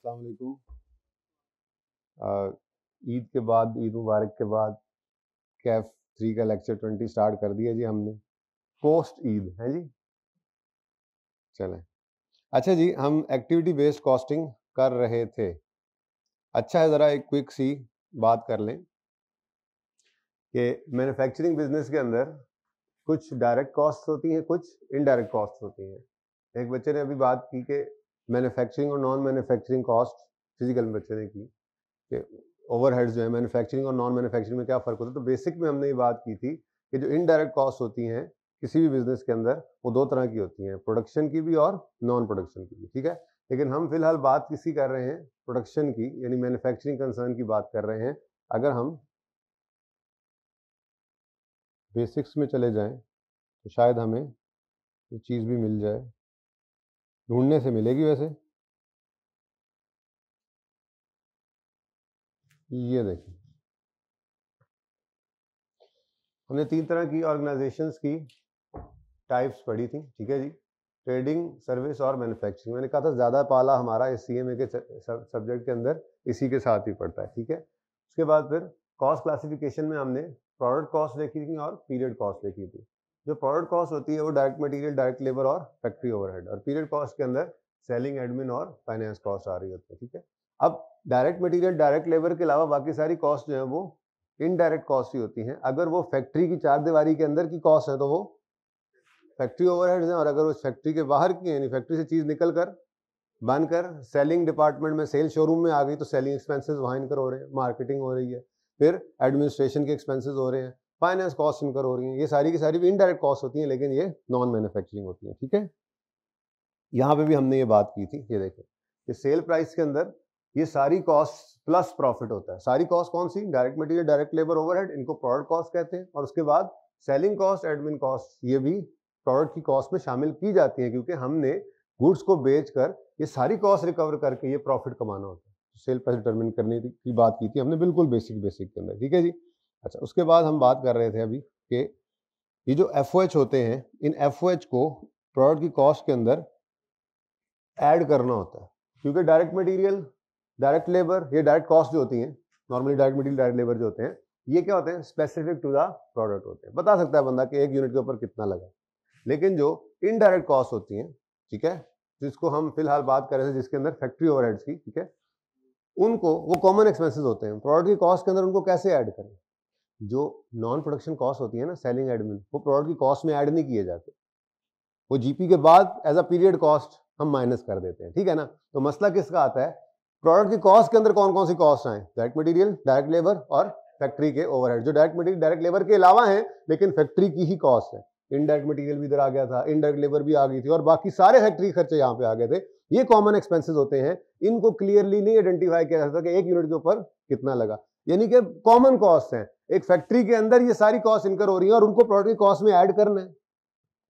अस्सलाम वालेकुम। ईद के बाद, ईद मुबारक के बाद कैफ 3 का लेक्चर 20 स्टार्ट कर दिया जी हमने। पोस्ट ईद है जी। चलें, अच्छा जी, हम एक्टिविटी बेस्ड कॉस्टिंग कर रहे थे। अच्छा है, ज़रा एक क्विक सी बात कर लें कि मैन्युफैक्चरिंग बिजनेस के अंदर कुछ डायरेक्ट कॉस्ट होती हैं, कुछ इनडायरेक्ट कॉस्ट होती हैं। एक बच्चे ने अभी बात की कि मैन्युफैक्चरिंग और नॉन मैन्युफैक्चरिंग कॉस्ट, फिजिकल बच्चे ने की कि ओवरहेड्स जो है मैन्युफैक्चरिंग और नॉन मैन्युफैक्चरिंग में क्या फ़र्क होता है। तो बेसिक में हमने ये बात की थी कि जो इनडायरेक्ट कॉस्ट होती हैं किसी भी बिजनेस के अंदर, वो दो तरह की होती हैं, प्रोडक्शन की भी और नॉन प्रोडक्शन की भी, ठीक है। लेकिन हम फिलहाल बात किसी कर रहे हैं, प्रोडक्शन की, यानी मैन्युफैक्चरिंग कंसर्न की बात कर रहे हैं। अगर हम बेसिक्स में चले जाएं तो शायद हमें ये चीज़ भी मिल जाए, ढूंढने से मिलेगी वैसे। ये देखिए, हमने 3 तरह की ऑर्गेनाइजेशंस की टाइप्स पढ़ी थी, ठीक है जी। ट्रेडिंग, सर्विस और मैन्युफैक्चरिंग। मैंने कहा था ज़्यादा पाला हमारा इस सीएमए के सब्जेक्ट के अंदर इसी के साथ ही पड़ता है, ठीक है। उसके बाद फिर कॉस्ट क्लासिफिकेशन में हमने प्रोडक्ट कॉस्ट देखी थी और पीरियड कॉस्ट देखी थी। जो प्रोडक्ट कॉस्ट होती है वो डायरेक्ट मटेरियल, डायरेक्ट लेबर और फैक्ट्री ओवरहेड, और पीरियड कॉस्ट के अंदर सेलिंग, एडमिन और फाइनेंस कॉस्ट आ रही होती है, ठीक है। अब डायरेक्ट मटेरियल, डायरेक्ट लेबर के अलावा बाकी सारी कॉस्ट जो है वो इनडायरेक्ट कॉस्ट ही होती हैं। अगर वो फैक्ट्री की चार दीवारी के अंदर की कॉस्ट है तो वो फैक्ट्री ओवरहेड्स हैं, और अगर उस फैक्ट्री के बाहर की, यानी फैक्ट्री से चीज़ निकल कर बनकर सेलिंग डिपार्टमेंट में, सेल शोरूम में आ गई, तो सेलिंग एक्सपेंसेस वहाँ इनकर हो रहे हैं, मार्केटिंग हो रही है, फिर एडमिनिस्ट्रेशन के एक्सपेंसेस हो रहे हैं, फाइनेंस कॉस्ट इनकर हो रही हैं। ये सारी की सारी भी इनडायरेक्ट कॉस्ट होती हैं, लेकिन ये नॉन मैन्युफैक्चरिंग होती हैं, ठीक है। यहाँ पे भी हमने ये बात की थी, ये देखें कि सेल प्राइस के अंदर ये सारी कॉस्ट प्लस प्रॉफिट होता है। सारी कॉस्ट कौन सी? Direct material, direct labour, overhead, इनको प्रोडक्ट कॉस्ट कहते हैं। और उसके बाद सेलिंग कॉस्ट, एडमिन कॉस्ट, ये भी प्रोडक्ट की कॉस्ट में शामिल की जाती है, क्योंकि हमने गुड्स को बेचकर ये सारी कॉस्ट रिकवर करके ये प्रॉफिट कमाना होता है। सेल प्राइस डिटरमिन करने की बात की थी हमने, बिल्कुल बेसिक के अंदर, ठीक है जी। अच्छा, उसके बाद हम बात कर रहे थे अभी कि ये जो एफओएच होते हैं, इन एफओएच को प्रोडक्ट की कॉस्ट के अंदर ऐड करना होता है, क्योंकि डायरेक्ट मटेरियल, डायरेक्ट लेबर, ये डायरेक्ट कॉस्ट जो होती हैं, normally direct material, direct labour जो होते हैं, ये क्या होते हैं? स्पेसिफिक टू द प्रोडक्ट होते हैं। बता सकता है बंदा कि एक यूनिट के ऊपर कितना लगा। लेकिन जो इनडायरेक्ट कॉस्ट होती हैं, ठीक है, जिसको हम फिलहाल बात कर रहे थे, जिसके अंदर फैक्ट्री ओवरहेड्स की, ठीक है, उनको, वो कॉमन एक्सपेंसेस होते हैं प्रोडक्ट की कॉस्ट के अंदर, उनको कैसे ऐड करें? जो नॉन प्रोडक्शन कॉस्ट होती है ना, सेलिंग, एडमिन, वो प्रोडक्ट की कॉस्ट में ऐड नहीं किए जाते, वो जीपी के बाद एज अ पीरियड कॉस्ट हम माइनस कर देते हैं, ठीक है ना। तो मसला किसका आता है? प्रोडक्ट की कॉस्ट के अंदर कौन कौन सी कॉस्ट आए? डायरेक्ट मटेरियल, डायरेक्ट लेबर और फैक्ट्री के ओवरहेड। जो डायरेक्ट मटेरियल, डायरेक्ट लेबर के अलावा है, लेकिन फैक्ट्री की ही कॉस्ट है। इनडायरेक्ट मटेरियल भी इधर आ गया था, इनडायरेक्ट लेबर भी आ गई थी, और बाकी सारे फैक्ट्री खर्चे यहाँ पे आ गए थे। ये कॉमन एक्सपेंसेस होते हैं, इनको क्लियरली नहीं आइडेंटिफाई किया जा सकता कि एक यूनिट के ऊपर कितना लगा, यानी कि कॉमन कॉस्ट है। एक फैक्ट्री के अंदर ये सारी कॉस्ट इनकर हो रही है और उनको प्रोडक्ट की कॉस्ट में ऐड करना है,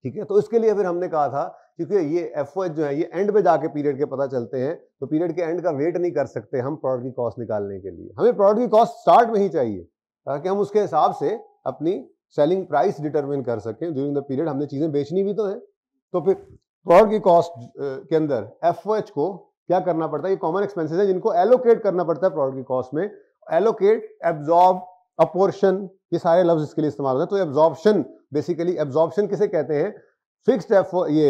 ठीक है। तो इसके लिए फिर हमने कहा था, क्योंकि ये एफओएच जो है ये एंड पे जाके पीरियड के पता चलते हैं, तो पीरियड के एंड का वेट नहीं कर सकते हम प्रोडक्ट की कॉस्ट निकालने के लिए। हमें प्रोडक्ट की कॉस्ट स्टार्ट में ही चाहिए, ताकि हम उसके हिसाब से अपनी सेलिंग प्राइस डिटरमिन कर सकें ड्यूरिंग द पीरियड। हमने चीजें बेचनी भी तो है, तो फिर प्रोडक्ट की कॉस्ट के अंदर एफओएच को क्या करना पड़ता है? ये कॉमन एक्सपेंसेस है जिनको एलोकेट करना पड़ता है प्रोडक्ट की कॉस्ट में। एलोकेट, एब्जॉर्ब, अपोर्शन, ये सारे लफ्ज इसके लिए इस्तेमाल होते हैं। तो एब्जॉर्प्शन, बेसिकली एब्जॉर्प्शन किसे कहते हैं? फिक्स्ड ये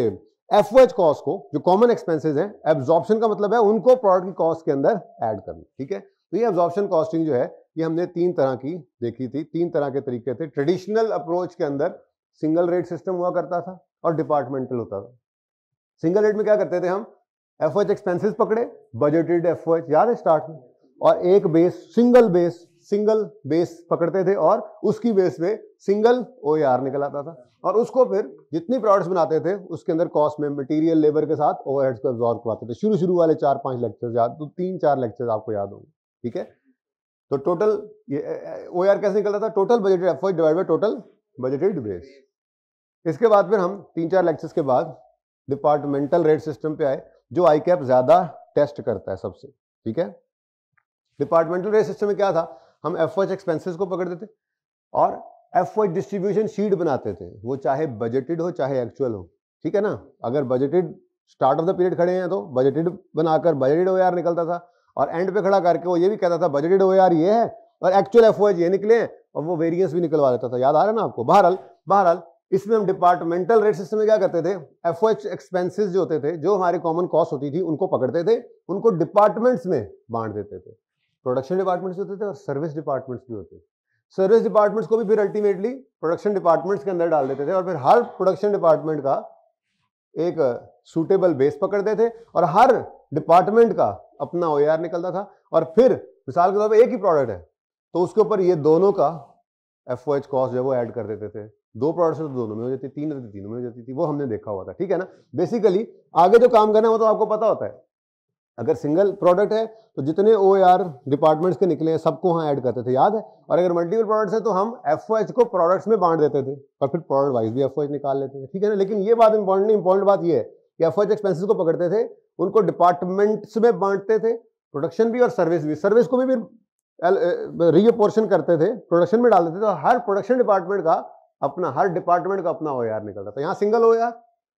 एफओएच कॉस्ट को, जो कॉमन एक्सपेंसेस हैं, एब्जॉर्प्शन का मतलब है उनको प्रोडक्ट की कॉस्ट के अंदर ऐड करना, ठीक है। तो ये एब्जॉर्प्शन कॉस्टिंग जो है, ये हमने 3 तरह की देखी थी, 3 तरह के तरीके थे। ट्रेडिशनल अप्रोच के अंदर सिंगल रेट सिस्टम हुआ करता था और डिपार्टमेंटल होता था। सिंगल रेट में क्या करते थे हम? एफओएच एक्सपेंसेस पकड़े, बजटेड एफओएच, याद है स्टार्ट में, और एक बेस, सिंगल बेस पकड़ते थे, और उसकी बेस पे सिंगल ओएआर निकल आता था, और उसको फिर जितनी प्रोडक्ट्स बनाते थे उसके अंदर कॉस्ट में मटेरियल, लेबर के साथ ओवरहेड्स को एब्जॉर्ब करवाते थे। शुरू वाले 4-5 लेक्चर्स याद, तो 3-4 लेक्चर्स आपको याद होंगे, ठीक है। तो टोटल ये ओएआर कैसे निकलता था? Total budgeted FOH divide by total budgeted base. इसके बाद फिर हम 3-4 लेक्चर्स के बाद डिपार्टमेंटल रेट सिस्टम पे आए, जो आईकैप ज्यादा टेस्ट करता है सबसे, ठीक है। डिपार्टमेंटल रेट सिस्टम में क्या था? हम एफओएच एक्सपेंसेस को पकड़ते थे और एफओएच डिस्ट्रीब्यूशन शीट बनाते थे, वो चाहे बजटेड हो चाहे एक्चुअल हो, ठीक है ना। अगर budgeted start of the period खड़े हैं तो बजटेड बनाकर बजटेड ओआर निकलता था, और एंड पे खड़ा करके वो ये भी कहता था बजटेड ओआर ये है और एक्चुअल एफओएच ये निकले हैं, और वो वेरिएंस भी निकलवा देता था। याद आ रहा है ना आपको? बहरहाल इसमें हम डिपार्टमेंटल रेट सिस्टम में क्या करते थे, एफओएच एक्सपेंसेस जो होते थे, जो हमारे कॉमन कॉस्ट होती थी, उनको पकड़ते थे, उनको डिपार्टमेंट्स में बांट देते थे। प्रोडक्शन डिपार्टमेंट्स होते थे और सर्विस डिपार्टमेंट्स भी होते थे। सर्विस डिपार्टमेंट्स को भी फिर अल्टीमेटली प्रोडक्शन डिपार्टमेंट्स के अंदर डाल देते थे, और फिर हर प्रोडक्शन डिपार्टमेंट का एक सूटेबल बेस पकड़ते थे, और हर डिपार्टमेंट का अपना ओआर निकलता था। और फिर मिसाल के तौर पर एक ही प्रोडक्ट है तो उसके ऊपर ये दोनों का एफओएच कॉस्ट जो वो ऐड कर देते थे। 2 प्रोडक्ट्स तो दोनों में हो जाती, 3 तो तीनों में हो जाती थी, वो हमने देखा हुआ था, ठीक है ना। बेसिकली आगे जो काम करना है वो तो आपको पता होता है। अगर सिंगल प्रोडक्ट है तो जितने ओआर डिपार्टमेंट्स के निकले हैं सबको वहाँ ऐड करते थे, याद है। और अगर मल्टीपल प्रोडक्ट्स है तो हम एफओएच को प्रोडक्ट्स में बांट देते थे और फिर प्रोडक्ट वाइज भी एफओएच निकाल लेते थे, ठीक है ना। लेकिन ये बात इंपॉर्टेंट नहीं, इंपॉर्टेंट बात ये है कि एफओएच एक्सपेंसेस को पकड़ते थे, उनको डिपार्टमेंट्स में बांटते थे, प्रोडक्शन भी और सर्विस भी, सर्विस को भी फिर रीअपोर्शन करते थे, प्रोडक्शन में डाल देते थे। तो हर प्रोडक्शन डिपार्टमेंट का अपना, हर डिपार्टमेंट का अपना ओआर निकलता था। यहाँ सिंगल ओआर,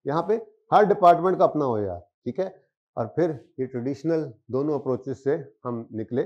यहाँ पे हर डिपार्टमेंट का अपना ओआर, ठीक है। और फिर ये ट्रेडिशनल दोनों अप्रोचेस से हम निकले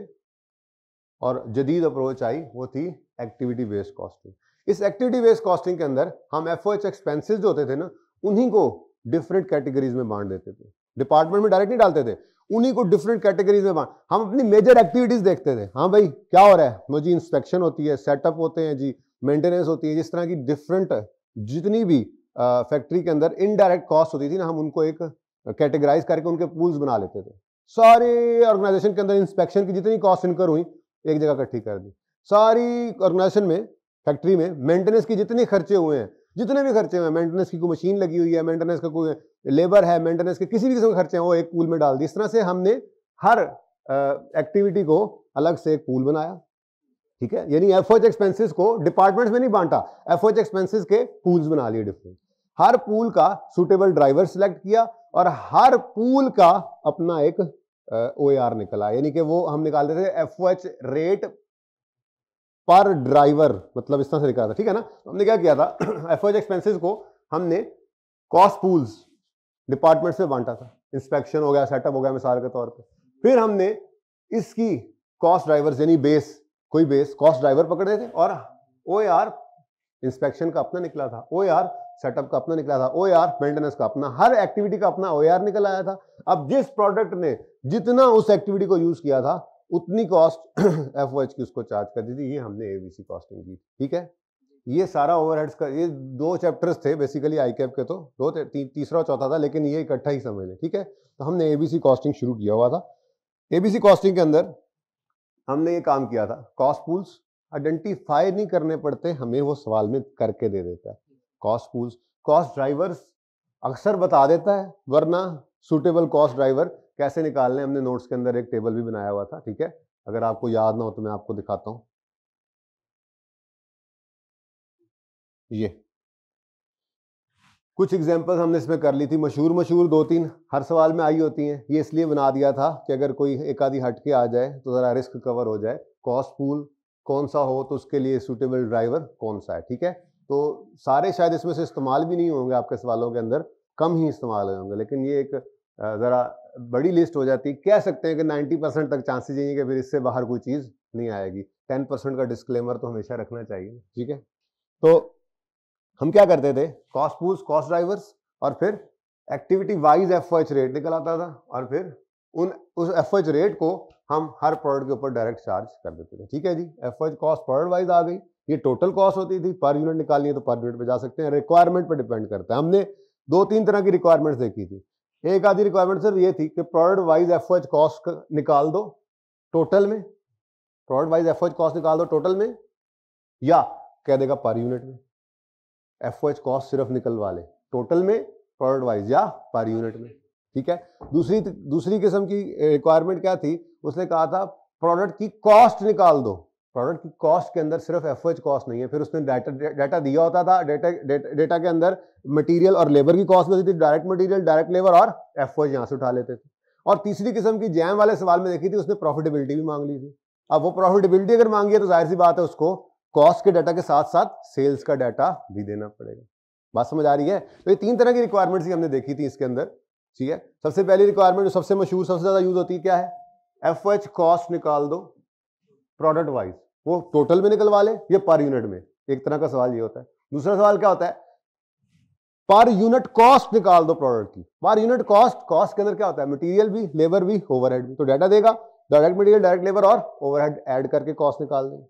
और जदीद अप्रोच आई, वो थी एक्टिविटी बेस्ड कॉस्टिंग। इस एक्टिविटी बेस्ड कॉस्टिंग के अंदर हम एफओएच एक्सपेंसेस जो होते थे ना, उन्हीं को डिफरेंट कैटेगरीज में बांट देते थे। डिपार्टमेंट में डायरेक्ट नहीं डालते थे, उन्हीं को डिफरेंट कैटेगरीज में बांट। हम अपनी मेजर एक्टिविटीज देखते थे, हाँ भाई क्या हो रहा है, मुझे इंस्पेक्शन होती है, सेटअप होते हैं जी, मेंटेनेंस होती है, जिस तरह की डिफरेंट जितनी भी फैक्ट्री के अंदर इनडायरेक्ट कॉस्ट होती थी ना, हम उनको एक कैटेगराइज करके उनके पूल्स बना लेते थे। सारे ऑर्गेनाइजेशन के अंदर इंस्पेक्शन की जितनी कॉस्ट इनकर हुई एक जगह इकट्ठी कर दी। सारी ऑर्गेनाइजेशन में, फैक्ट्री में मेंटेनेंस की जितने खर्चे हुए हैं, जितने भी खर्चे हुए, मेंटेनेंस की कोई मशीन लगी हुई है, मेंटेनेंस का कोई लेबर है, मेंटेनेंस के किसी भी किस्म के खर्चे हैं, वो एक पूल में डाल दी। इस तरह से हमने हर एक्टिविटी को अलग से एक पूल बनाया, ठीक है। यानी एफओएच एक्सपेंसेस को डिपार्टमेंट्स में नहीं बांटा, एफओएच एक्सपेंसेस के पूल्स बना लिए डिफरेंट। हर पूल का सूटेबल ड्राइवर सिलेक्ट किया और हर पूल का अपना एक ओआर निकला, यानी कि वो हम निकालते थे एफओएच रेट पर ड्राइवर, मतलब इस तरह से निकाला था, ठीक है ना। तो हमने क्या किया था, एफओएच एक्सपेंसेस को हमने कॉस्ट पूल्स डिपार्टमेंट्स में बांटा था। इंस्पेक्शन हो गया, सेटअप हो गया मिसाल के तौर पे। फिर हमने इसकी कॉस्ट ड्राइवर्स यानी बेस, कोई बेस कॉस्ट ड्राइवर पकड़े थे, और ओआर इंस्पेक्शन का अपना निकला था, ओआर सेटअप का अपना निकला था, ओआर मेंटेनेंस का अपना, हर एक्टिविटी का अपना ओआर निकल आया था। अब जिस प्रोडक्ट ने जितना उस एक्टिविटी को यूज किया था उतनी कॉस्ट एफओएच की उसको चार्ज कर दी थी। ये हमने एबीसी कॉस्टिंग की, ठीक है। ये सारा ओवरहेड्स का, ये 2 चैप्टर्स थे बेसिकली आईकैप के, तो 2 तीसरा और चौथा था, लेकिन ये इकट्ठा ही समझ लें, ठीक है। तो हमने एबीसी कॉस्टिंग शुरू किया हुआ था। एबीसी कॉस्टिंग के अंदर हमने ये काम किया था, कॉस्ट पूल्स आइडेंटिफाई नहीं करने पड़ते हमें, वो सवाल में करके दे देता है। कॉस्ट पूल्स, कॉस्ट ड्राइवर्स अक्सर बता देता है, वरना सूटेबल कॉस्ट ड्राइवर कैसे निकालने, हमने नोट्स के अंदर एक टेबल भी बनाया हुआ था, ठीक है। अगर आपको याद ना हो तो मैं आपको दिखाता हूं। ये कुछ एग्जांपल्स हमने इसमें कर ली थी, मशहूर 2-3 हर सवाल में आई होती हैं। ये इसलिए बना दिया था कि अगर कोई एक आधी हट के आ जाए तो ज़रा रिस्क कवर हो जाए। कॉस्ट पूल कौन सा हो तो उसके लिए सूटेबल ड्राइवर कौन सा है, ठीक है। तो सारे शायद इसमें से इस्तेमाल भी नहीं होंगे आपके सवालों के अंदर, कम ही इस्तेमाल होंगे, लेकिन ये एक ज़रा बड़ी लिस्ट हो जाती। कह सकते हैं कि 90% तक चांसेस यही है कि फिर इससे बाहर कोई चीज़ नहीं आएगी। 10% का डिस्क्लेमर तो हमेशा रखना चाहिए, ठीक है। तो हम क्या करते थे, कॉस्ट पूल्स, कॉस्ट ड्राइवर्स, और फिर एक्टिविटी वाइज एफओएच रेट निकल आता था, और फिर उस एफओएच रेट को हम हर प्रोडक्ट के ऊपर डायरेक्ट चार्ज कर देते थे, ठीक है जी। एफओएच कॉस्ट प्रोडक्ट वाइज आ गई। ये टोटल कॉस्ट होती थी, पर यूनिट निकालनी है तो पर यूनिट पे जा सकते हैं, रिक्वायरमेंट पर डिपेंड करता है। हमने 2-3 तरह की रिक्वायरमेंट्स देखी थी। एक आधी रिक्वायरमेंट सर ये थी कि प्रोडक्ट वाइज एफओएच कॉस्ट निकाल दो टोटल में, प्रोडक्ट वाइज एफओएच कॉस्ट निकाल दो टोटल में, या कह देगा पर यूनिट में। एफओएच कॉस्ट सिर्फ निकलवा ले टोटल में, प्रोडक्ट वाइज या पर यूनिट में, ठीक है। दूसरी किस्म की रिक्वायरमेंट क्या थी, उसने कहा था प्रोडक्ट की कॉस्ट निकाल दो। प्रोडक्ट की कॉस्ट के अंदर सिर्फ एफओएच कॉस्ट नहीं है, फिर उसने डाटा दिया होता था। डेटा के अंदर मटेरियल और लेबर की कॉस्ट होती थी, डायरेक्ट मटेरियल, डायरेक्ट लेबर, और एफओएच यहां से उठा लेते थे। और तीसरी किस्म की जैम वाले सवाल में देखी थी, उसने प्रॉफिटेबिलिटी भी मांग ली थी। अब वो प्रॉफिटेबिलिटी अगर मांगी है तो जाहिर सी बात है उसको कॉस्ट के डाटा के साथ साथ सेल्स का डाटा भी देना पड़ेगा। बात समझ आ रही है। तो ये 3 तरह की रिक्वायरमेंट्स ही हमने देखी थी इसके अंदर, ठीक है। सबसे पहली रिक्वायरमेंट जो सबसे मशहूर सबसे ज्यादा यूज होती है क्या है, एफओएच कॉस्ट निकाल दो प्रोडक्ट वाइज, वो टोटल में निकलवा ले या पर यूनिट में, एक तरह का सवाल ये होता है। दूसरा सवाल क्या होता है, पर यूनिट कॉस्ट निकाल दो प्रोडक्ट की। पर यूनिट कॉस्ट, कॉस्ट के अंदर क्या होता है, मटेरियल भी, लेबर भी, ओवरहेड भी। तो डाटा देगा डायरेक्ट मटेरियल, डायरेक्ट लेबर और ओवरहेड ऐड करके कॉस्ट निकाल देंगे।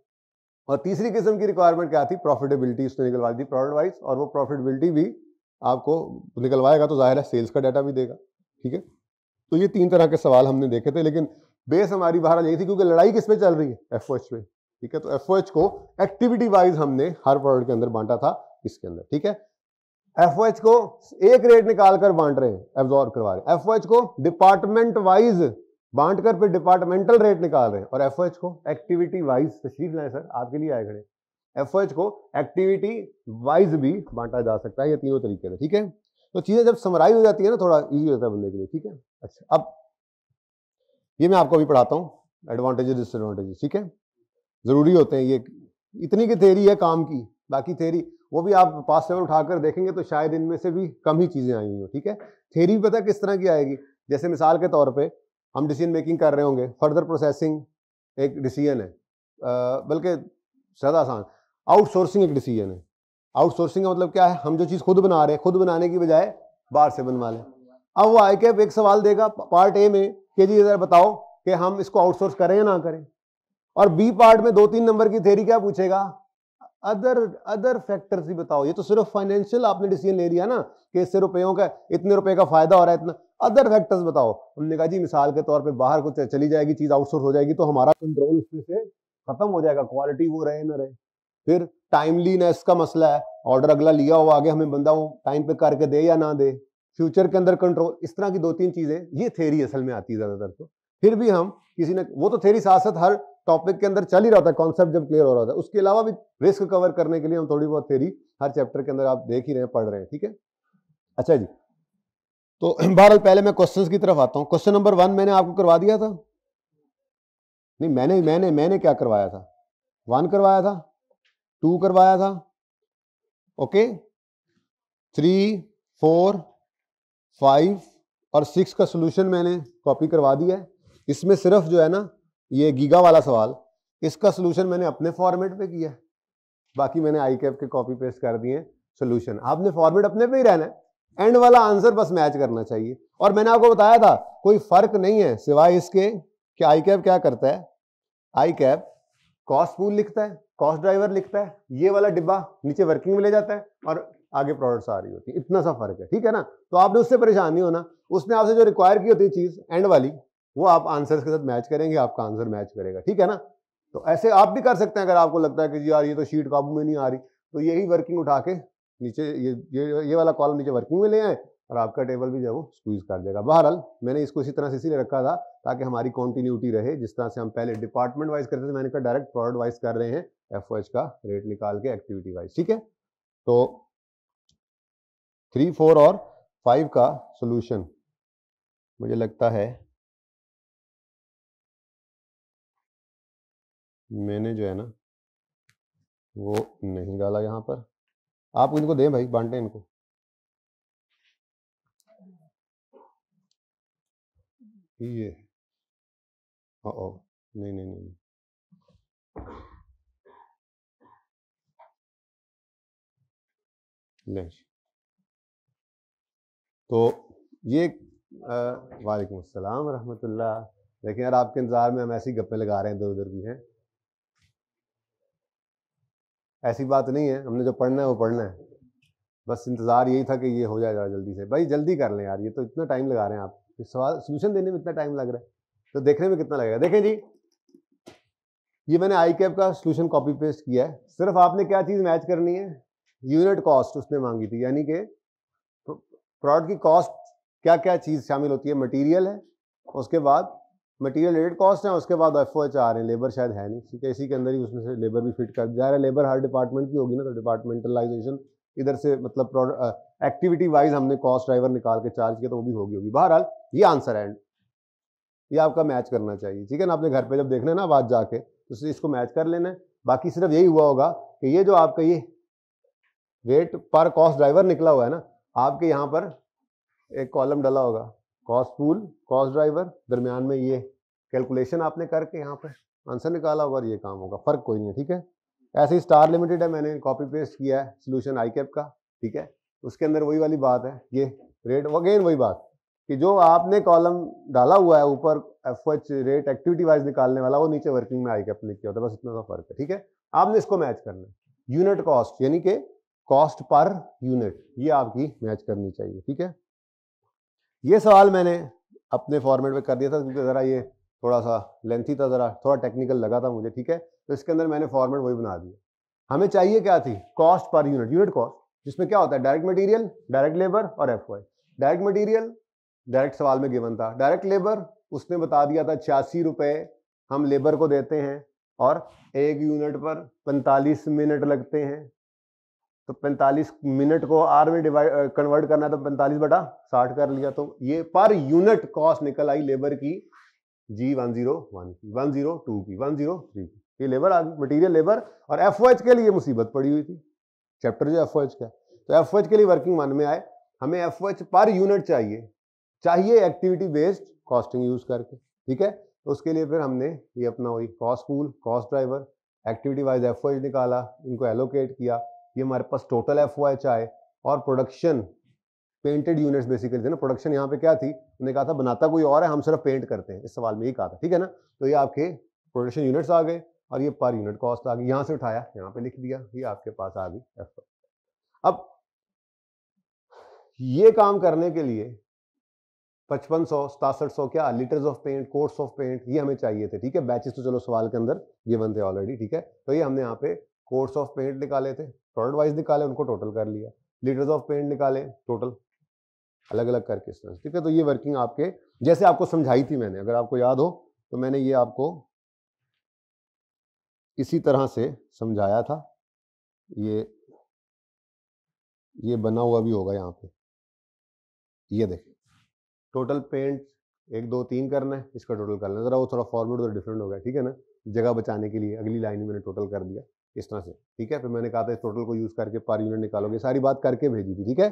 और तीसरी किस्म की रिक्वायरमेंट क्या थी, प्रॉफिटेबिलिटी, उसने निकलवा दी प्रोडक्ट वाइज, और वो प्रॉफिटेबिलिटी भी आपको निकलवाएगा तो जाहिर है सेल्स का डाटा भी देगा। ठीक है, तो ये 3 तरह के सवाल हमने देखे थे, लेकिन बेस हमारी बहरहाल यही थी क्योंकि लड़ाई किस पे चल रही है, एफओएच पे। ठीक है, तो एफओएच को एक्टिविटी वाइज हमने हर प्रोडक्ट के अंदर बांटा था इसके अंदर। ठीक है, एफओएच को एक रेट निकाल कर बांट रहे हैं, एब्जॉर्ब करवा रहे हैं। एफओएच को डिपार्टमेंट वाइज बांट कर फिर डिपार्टमेंटल रेट निकाल रहे हैं, और एफओएच को एक्टिविटी वाइज, तशरीफ लाए सर आपके लिए आए खड़े, एफओएच को एक्टिविटी वाइज भी बांटा जा सकता है। ये तीनों तरीके से। ठीक है, तो चीजें जब समराइज हो जाती है ना, थोड़ा इजी होता है बंदे के लिए। ठीक है, अच्छा अब ये मैं आपको अभी पढ़ाता हूँ एडवांटेजेस डिसएडवांटेजेस। ठीक है, जरूरी होते हैं ये, इतनी की थ्योरी है काम की, बाकी थ्योरी वो भी आप पास पेपर उठाकर देखेंगे तो शायद इनमें से भी कम ही चीजें आई हुई हो। ठीक है, थ्योरी भी पता किस तरह की आएगी, जैसे मिसाल के तौर पे हम डिसीजन मेकिंग कर रहे होंगे, फर्दर प्रोसेसिंग एक डिसीजन है, बल्कि ज़्यादा आसान, आउटसोर्सिंग एक डिसीजन है। आउटसोर्सिंग का मतलब क्या है, हम जो चीज़ खुद बना रहे हैं, खुद बनाने की बजाय बाहर से बनवा लें। अब वो आईकैप एक सवाल देगा पार्ट ए में कि जी इधर बताओ कि हम इसको आउटसोर्स करें या ना करें, और बी पार्ट में 2-3 नंबर की थ्योरी क्या पूछेगा, अदर फैक्टर्स भी बताओ। ये तो सिर्फ फाइनेंशियल आपने डिसीजन ले लिया ना कि इससे रुपयों का, इतने रुपए का फायदा हो रहा है, इतना, अदर फैक्टर्स बताओ। हमने कहा जी मिसाल के तौर पे बाहर कुछ चली जाएगी चीज, आउटसोर्स हो जाएगी, तो हमारा कंट्रोल उसमें से खत्म हो जाएगा, क्वालिटी वो रहे ना रहे। फिर टाइमलीनेस का मसला है, ऑर्डर अगला लिया हो आगे, हमें बंदा वो टाइम पे करके दे या ना दे, फ्यूचर के अंदर कंट्रोल, इस तरह की 2-3 चीजें, ये थ्योरी असल में आती है ज्यादातर। तो फिर भी हम किसी ने, वो तो थ्योरी साथ साथ हर टॉपिक के अंदर चल ही रहा होता है, कॉन्सेप्ट जब क्लियर हो रहा होता है, उसके अलावा भी रिस्क कवर करने के लिए हम थोड़ी बहुत थ्योरी हर चैप्टर के अंदर आप देख ही रहे हैं, पढ़ रहे हैं। ठीक है, अच्छा जी, तो बहरहाल पहले मैं क्वेश्चंस की तरफ आता हूं। क्वेश्चन नंबर 1 मैंने आपको करवा दिया था, नहीं मैंने क्या करवाया था, 1 करवाया था, 2 करवाया था, ओके, 3, 4, 5 और 6 का सोल्यूशन मैंने कॉपी करवा दिया है। इसमें सिर्फ जो है ना ये गीगा वाला सवाल, इसका सोल्यूशन मैंने अपने फॉर्मेट पे किया है, बाकी मैंने आईकैप के कॉपी पेस्ट कर दिए सोल्यूशन। आपने फॉर्मेट अपने पे ही रहना है, एंड वाला आंसर बस मैच करना चाहिए। और मैंने आपको बताया था कोई फर्क नहीं है सिवाय इसके कि आईकैप क्या करता है, आईकैप कॉस्ट पूल लिखता है, कॉस्ट ड्राइवर लिखता है, ये वाला डिब्बा नीचे वर्किंग में ले जाता है और आगे प्रोडक्ट्स आ रही होती है, इतना सा फर्क है। ठीक है ना, तो आपने उससे परेशान नहीं होना, उसने आपसे जो रिक्वायर की होती है चीज एंड वाली, वो आप आंसर्स के साथ मैच करेंगे, आपका आंसर मैच करेगा। ठीक है ना, तो ऐसे आप भी कर सकते हैं। अगर आपको लगता है कि जी यार ये तो शीट काबू में नहीं आ रही, तो यही वर्किंग उठा के नीचे ये वाला कॉलम नीचे वर्किंग में ले आए और आपका टेबल भी जो है वो स्क्वीज कर देगा। बहरहाल मैंने इसको इसी तरह से इसीलिए रखा था ताकि हमारी कंटिन्यूटी रहे, जिस तरह से हम पहले डिपार्टमेंट वाइज करते थे, मैंने कहा डायरेक्ट प्रोडक्ट वाइज कर रहे हैं, एफओएच का रेट निकाल के एक्टिविटी वाइज। ठीक है, तो 3, 4 और 5 का सोल्यूशन मुझे लगता है मैंने जो है ना वो नहीं डाला यहाँ पर। आप इनको दें भाई, बांटें इनको। ये ओ नहीं नहीं नहीं, नहीं। तो ये वालेकुम अस्सलाम रहमतुल्लाह। देखिए यार आपके इंतजार में हम ऐसी गप्पे लगा रहे हैं इधर उधर की हैं, ऐसी बात नहीं है, हमने जो पढ़ना है वो पढ़ना है, बस इंतजार यही था कि ये हो जाएगा जल्दी से। भाई जल्दी कर लें यार, ये तो इतना टाइम लगा रहे हैं आप, इस सवाल सोल्यूशन देने में इतना टाइम लग रहा है तो देखने में कितना लगेगा। देखें जी, ये मैंने आईकैप का सोल्यूशन कॉपी पेस्ट किया है। सिर्फ आपने क्या चीज मैच करनी है, यूनिट कॉस्ट उसने मांगी थी, यानी कि प्रोडक्ट की कॉस्ट क्या क्या चीज शामिल होती है, मटेरियल है, उसके बाद मटेरियल रेट कॉस्ट है, उसके बाद एफओएच आ रहे हैं, लेबर शायद है नहीं। ठीक है, इसी के अंदर ही उसमें से लेबर भी फिट कर जा रहा है। लेबर हर डिपार्टमेंट की होगी ना, तो डिपार्टमेंटलाइजेशन इधर से मतलब एक्टिविटी वाइज हमने कॉस्ट ड्राइवर निकाल के चार्ज किया तो वो भी होगी। बहरहाल ये आंसर है, ये आपका मैच करना चाहिए। ठीक है ना, अपने घर पे जब देखना है ना बात जाके, तो इसको मैच कर लेना है। बाकी सिर्फ यही हुआ होगा कि ये जो आपका ये रेट पर कॉस्ट ड्राइवर निकला हुआ है ना, आपके यहाँ पर एक कॉलम डाला होगा, कॉस्ट पूल, कॉस्ट ड्राइवर, दरमियान में ये कैलकुलेशन आपने करके यहाँ पे आंसर निकाला होगा और ये काम होगा, फर्क कोई नहीं है, ठीक है। ऐसे ही स्टार लिमिटेड है, मैंने कॉपी पेस्ट किया है सोल्यूशन आईकैप का, ठीक है। उसके अंदर वही वाली बात है, ये रेट अगेन वही बात कि जो आपने कॉलम डाला हुआ है ऊपर एफएच रेट एक्टिविटी वाइज निकालने वाला, वो नीचे वर्किंग में आईकैप ने किया होता है, बस इतना सा फर्क है, ठीक है। आपने इसको मैच करना है, यूनिट कॉस्ट यानी कि कॉस्ट पर यूनिट, ये आपकी मैच करनी चाहिए, ठीक है। ये सवाल मैंने अपने फॉर्मेट में कर दिया था क्योंकि ज़रा ये थोड़ा सा लेंथी था, ज़रा थोड़ा टेक्निकल लगा था मुझे, ठीक है। तो इसके अंदर मैंने फॉर्मेट वही बना दिया। हमें चाहिए क्या थी, cost per unit, unit cost, जिसमें क्या होता है डायरेक्ट मटेरियल, डायरेक्ट लेबर और एफवाई। डायरेक्ट मटेरियल डायरेक्ट सवाल में गिवन था, डायरेक्ट लेबर उसने बता दिया था 86 रुपये हम लेबर को देते हैं और एक यूनिट पर 45 मिनट लगते हैं, तो 45 मिनट को आर में डिवाइड कन्वर्ट करना है तो 45/60 कर लिया, तो ये पर यूनिट कॉस्ट निकल आई लेबर की G101 की, 102 की, 103 की, ये लेबर आ गई, मटीरियल लेबर। और एफओएच के लिए मुसीबत पड़ी हुई थी, चैप्टर जो एफओएच का, तो एफओएच के लिए वर्किंग मन में आए, हमें एफओएच पर यूनिट चाहिए एक्टिविटी बेस्ड कॉस्टिंग यूज करके, ठीक है। तो उसके लिए फिर हमने ये अपना वही cost pool, cost driver, activity wise FOH निकाला, इनको एलोकेट किया, ये हमारे पास टोटल एफओएच आए। और प्रोडक्शन पेंटेड यूनिट्स बेसिकली थे ना, प्रोडक्शन यहाँ पे क्या थी, उन्होंने कहा था बनाता कोई और है, हम सिर्फ पेंट करते हैं, इस सवाल में ही कहा था, ठीक है ना। तो ये आपके प्रोडक्शन यूनिट्स आ गए और ये पर यूनिट कॉस्ट आ गई, यहाँ से उठाया यहाँ पे लिख दिया, ये आपके पास आ गई एफओएच। अब ये काम करने के लिए 5500 6700 क्या litres of paint, coats of paint, ये हमें चाहिए थे, ठीक है। बैचेस तो चलो सवाल के अंदर गिवन थे ऑलरेडी, ठीक है। तो ये हमने यहाँ पे कोट्स ऑफ पेंट निकाले थे, प्रोडक्ट वाइज निकाले, उनको टोटल कर लिया, लीटर्स ऑफ पेंट निकाले टोटल अलग अलग करके इस तरह, ठीक है। तो ये वर्किंग आपके जैसे आपको समझाई थी मैंने, अगर आपको याद हो तो मैंने ये आपको इसी तरह से समझाया था, ये बना हुआ भी होगा यहाँ पे, ये देखिए टोटल पेंट 1 2 3 करना है, इसका टोटल करना है, जरा वो थोड़ा फॉर्मेट उधर डिफरेंट हो गया, ठीक है ना, जगह बचाने के लिए अगली लाइन में मैंने टोटल कर दिया इस तरह से, ठीक है। फिर मैंने कहा था इस टोटल को यूज करके पर यूनिट निकालोगे, सारी बात करके भेजी थी, ठीक है।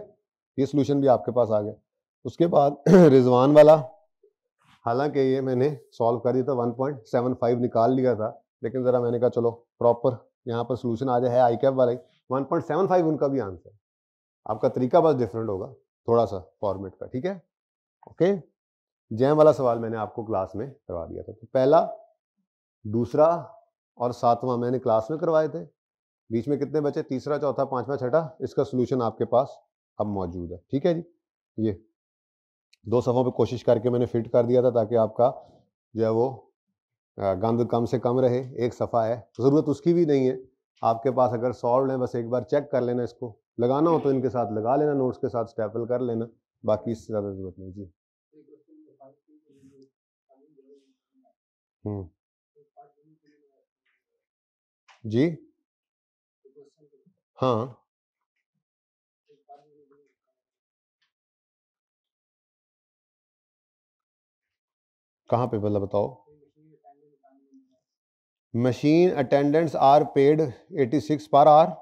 ये सोल्यूशन भी आपके पास आ गया। उसके बाद रिजवान वाला, हालांकि ये मैंने सॉल्व कर दिया था, 1.75 निकाल लिया था, लेकिन ज़रा मैंने कहा चलो प्रॉपर यहाँ पर सोल्यूशन आ जाए, है आईकैप वाला ही, 1.75 उनका भी आंसर, आपका तरीका बस डिफरेंट होगा थोड़ा सा फॉर्मेट का, ठीक है। ओके, जैम वाला सवाल मैंने आपको क्लास में करवा दिया था, तो पहला, दूसरा और सातवां मैंने क्लास में करवाए थे, बीच में कितने बचे, तीसरा, चौथा, पांचवा, छठा, इसका सोल्यूशन आपके पास अब मौजूद है, ठीक है जी। ये 2 सफ़ों पे कोशिश करके मैंने फिट कर दिया था ताकि आपका जो है वो गंद कम से कम रहे, एक सफ़ा है, ज़रूरत उसकी भी नहीं है, आपके पास अगर सॉल्व है बस एक बार चेक कर लेना, इसको लगाना हो तो इनके साथ लगा लेना, नोट्स के साथ स्टेपल कर लेना, बाकी इससे ज़्यादा ज़रूरत नहीं जी। जी हाँ, कहाँ पे पहले बताओ। Machine attendants are paid 86 per hour,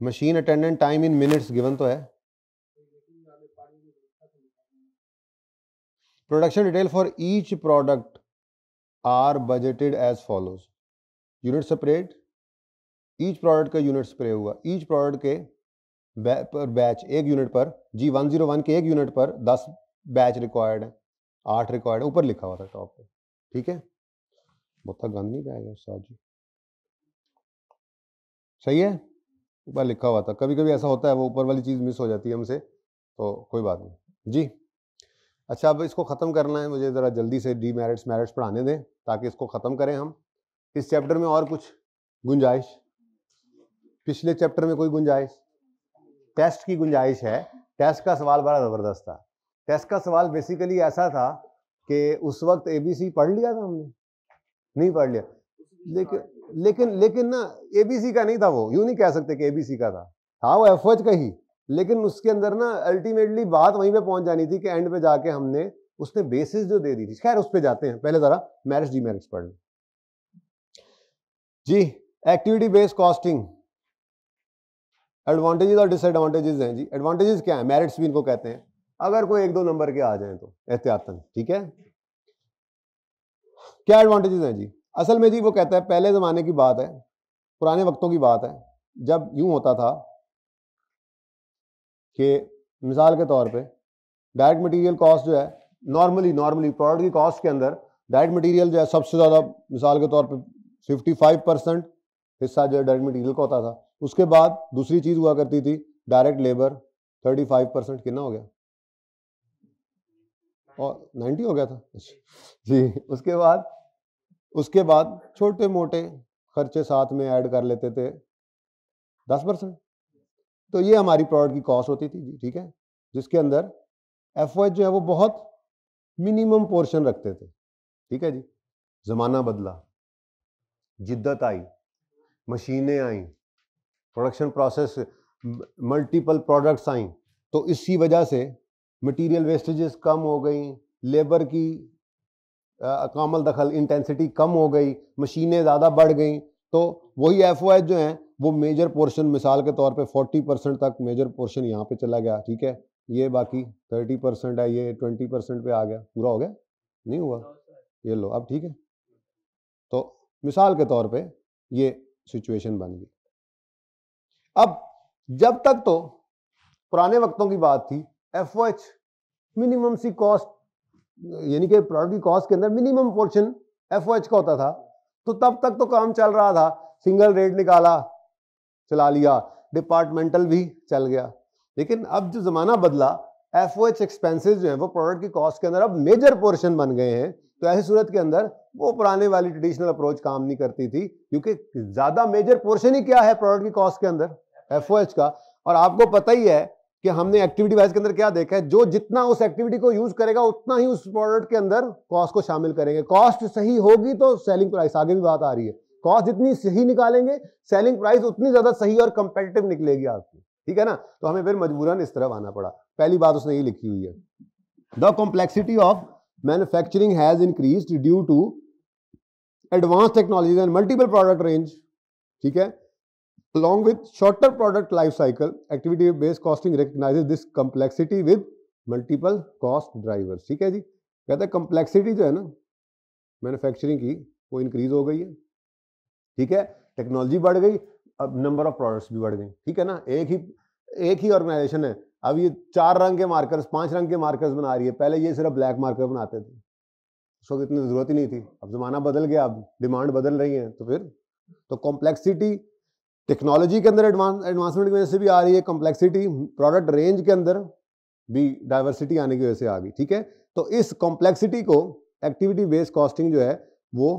machine attendant time in minutes given तो है, production detail for each product are budgeted as follows, unit separate, each product का यूनिट स्प्रे हुआ, ईच प्रोडक्ट के बैच एक यूनिट पर, G101 के एक unit पर 10 बैच रिक्वायर्ड है, 8 रिक्वायर्ड है, ऊपर लिखा हुआ था टॉप पे, ठीक है। बहुत गंद नहीं पाएगा उस्ताद जी, सही है, ऊपर लिखा हुआ था, कभी कभी ऐसा होता है वो ऊपर वाली चीज़ मिस हो जाती है हमसे, तो कोई बात नहीं जी। अच्छा, अब इसको ख़त्म करना है, मुझे ज़रा जल्दी से डीमेरिट्स मेरिट्स पढ़ाने दें ताकि इसको ख़त्म करें हम। इस चैप्टर में और कुछ गुंजाइश, पिछले चैप्टर में कोई गुंजाइश, टेस्ट की गुंजाइश है, टेस्ट का सवाल बड़ा ज़बरदस्त था, टेस्ट का सवाल बेसिकली ऐसा था कि उस वक्त ABC पढ़ लिया था हमने, नहीं पढ़ लिया, लेकिन ना ABC का नहीं था वो, यूँ नहीं कह सकते कि ABC का था वो एफओएच का ही, लेकिन उसके अंदर ना अल्टीमेटली बात वहीं पे पहुंच जानी थी कि एंड पे जाके हमने उसने बेसिस जो दे दी थी, खैर उस पे जाते हैं, पहले जरा मेरिट्स डीमेरिट्स पढ़ लें जी। एक्टिविटी बेस्ड कॉस्टिंग, एडवांटेजेस और डिसएडवांटेजेस हैं जी। एडवांटेजेस क्या है, मेरिट्स भी इनको कहते हैं, अगर कोई 1-2 नंबर के आ जाए तो एहतियातन, ठीक है। क्या एडवांटेजेस हैं जी? असल में जी वो कहता है पहले जमाने की बात है, पुराने वक्तों की बात है, जब यूं होता था कि मिसाल के तौर पे डायरेक्ट मटेरियल कॉस्ट जो है नॉर्मली प्रोडक्ट की कॉस्ट के अंदर डायरेक्ट मटेरियल जो है सबसे ज़्यादा मिसाल के तौर पे 55% हिस्सा जो है डायरेक्ट मटेरियल का होता था। उसके बाद दूसरी चीज़ हुआ करती थी डायरेक्ट लेबर 35%, कितना हो गया और 90 हो गया था जी। उसके बाद छोटे मोटे खर्चे साथ में ऐड कर लेते थे 10%। तो ये हमारी प्रोडक्ट की कॉस्ट होती थी जी, ठीक है, जिसके अंदर एफओएच जो है वो बहुत मिनिमम पोर्शन रखते थे, ठीक है जी। जमाना बदला, जिद्दत आई, मशीनें आई, प्रोडक्शन प्रोसेस, मल्टीपल प्रोडक्ट्स आई, तो इसी वजह से मटेरियल वेस्टेजेस कम हो गई, लेबर की कामल दखल इंटेंसिटी कम हो गई, मशीनें ज़्यादा बढ़ गई, तो वही एफओएच जो है वो मेजर पोर्शन मिसाल के तौर पे 40% तक मेजर पोर्शन यहाँ पे चला गया, ठीक है। ये बाकी 30% है, ये 20% पे आ गया, पूरा हो गया नहीं हुआ, ये लो अब ठीक है। तो मिसाल के तौर पे ये सिचुएशन बन गई। अब जब तक तो पुराने वक्तों की बात थी, एफओएच मिनिमम सी कॉस्ट, यानी कि प्रोडक्ट की कॉस्ट के अंदर मिनिमम पोर्शन एफओएच का होता था, तो तब तक तो काम चल रहा था, सिंगल रेट निकाला चला लिया, डिपार्टमेंटल भी चल गया। लेकिन अब जो जमाना बदला, एफओएच एक्सपेंसेस जो है वो प्रोडक्ट की कॉस्ट के अंदर अब मेजर पोर्शन बन गए हैं, तो ऐसी सूरत के अंदर वो पुराने वाली ट्रेडिशनल अप्रोच काम नहीं करती थी, क्योंकि ज्यादा मेजर पोर्शन ही क्या है प्रोडक्ट की कॉस्ट के अंदर, एफओएच का। और आपको पता ही है कि हमने एक्टिविटी वाइज के अंदर क्या देखा है, जो जितना उस एक्टिविटी को यूज करेगा उतना ही उस प्रोडक्ट के अंदर कॉस्ट को शामिल करेंगे। कॉस्ट सही होगी तो सेलिंग प्राइस, आगे भी बात आ रही है, कॉस्ट जितनी सही निकालेंगे सेलिंग प्राइस उतनी ज्यादा सही और कंपेटिटिव निकलेगी आपकी, ठीक है ना। तो हमें फिर मजबूरन इस तरफ आना पड़ा। पहली बात उसने ये लिखी हुई है, the complexity of manufacturing has increased due to advance technologies and multiple product range, ठीक है, along with shorter product life cycle, activity based costing recognizes this complexity with multiple cost drivers, ठीक है जी। कहते हैं complexity जो है ना manufacturing की वो इंक्रीज हो गई है, ठीक है, टेक्नोलॉजी बढ़ गई, अब नंबर ऑफ प्रोडक्ट्स भी बढ़ गई, ठीक है ना। एक ही ऑर्गेनाइजेशन है, अब ये 4 रंग के मार्कर्स 5 रंग के मार्कर्स बना रही है, पहले ये सिर्फ ब्लैक मार्कर बनाते थे, उस वक्त इतनी जरूरत ही नहीं थी। अब जमाना बदल गया, अब डिमांड बदल रही है, तो फिर तो कॉम्प्लेक्सिटी टेक्नोलॉजी के अंदर एडवांसमेंट की वजह से भी आ रही है, कॉम्प्लेक्सिटी प्रोडक्ट रेंज के अंदर भी डाइवर्सिटी आने की वजह से आ गई, ठीक है। तो इस कॉम्प्लेक्सिटी को एक्टिविटी बेस्ड कॉस्टिंग जो है वो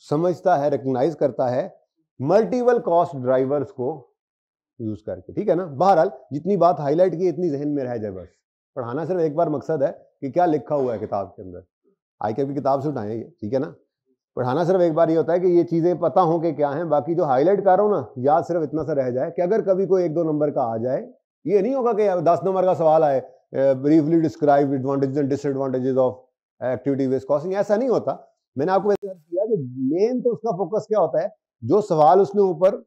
समझता है, रिकग्नाइज करता है मल्टीपल कॉस्ट ड्राइवर्स को यूज करके, ठीक है ना। बहरहाल जितनी बात हाईलाइट की इतनी जहन में रह जाए, बस पढ़ाना सिर्फ एक बार मकसद है कि क्या लिखा हुआ है किताब के अंदर, आईकेएफ की किताब से उठाएं ये, ठीक है ना। पढ़ाना सिर्फ एक बार ये होता है कि ये चीजें पता हो कि क्या हैं, बाकी जो हाईलाइट कर रहा हूं ना, याद सिर्फ इतना सा रह जाए कि अगर कभी कोई 1-2 नंबर का आ जाए, ये नहीं होगा कि 10 नंबर का सवाल आए briefly describe advantages and disadvantages of activity based costing, ऐसा नहीं होता। मैंने आपको वैसे किया कि मेन तो उसका फोकस क्या होता है, जो सवाल उसने ऊपर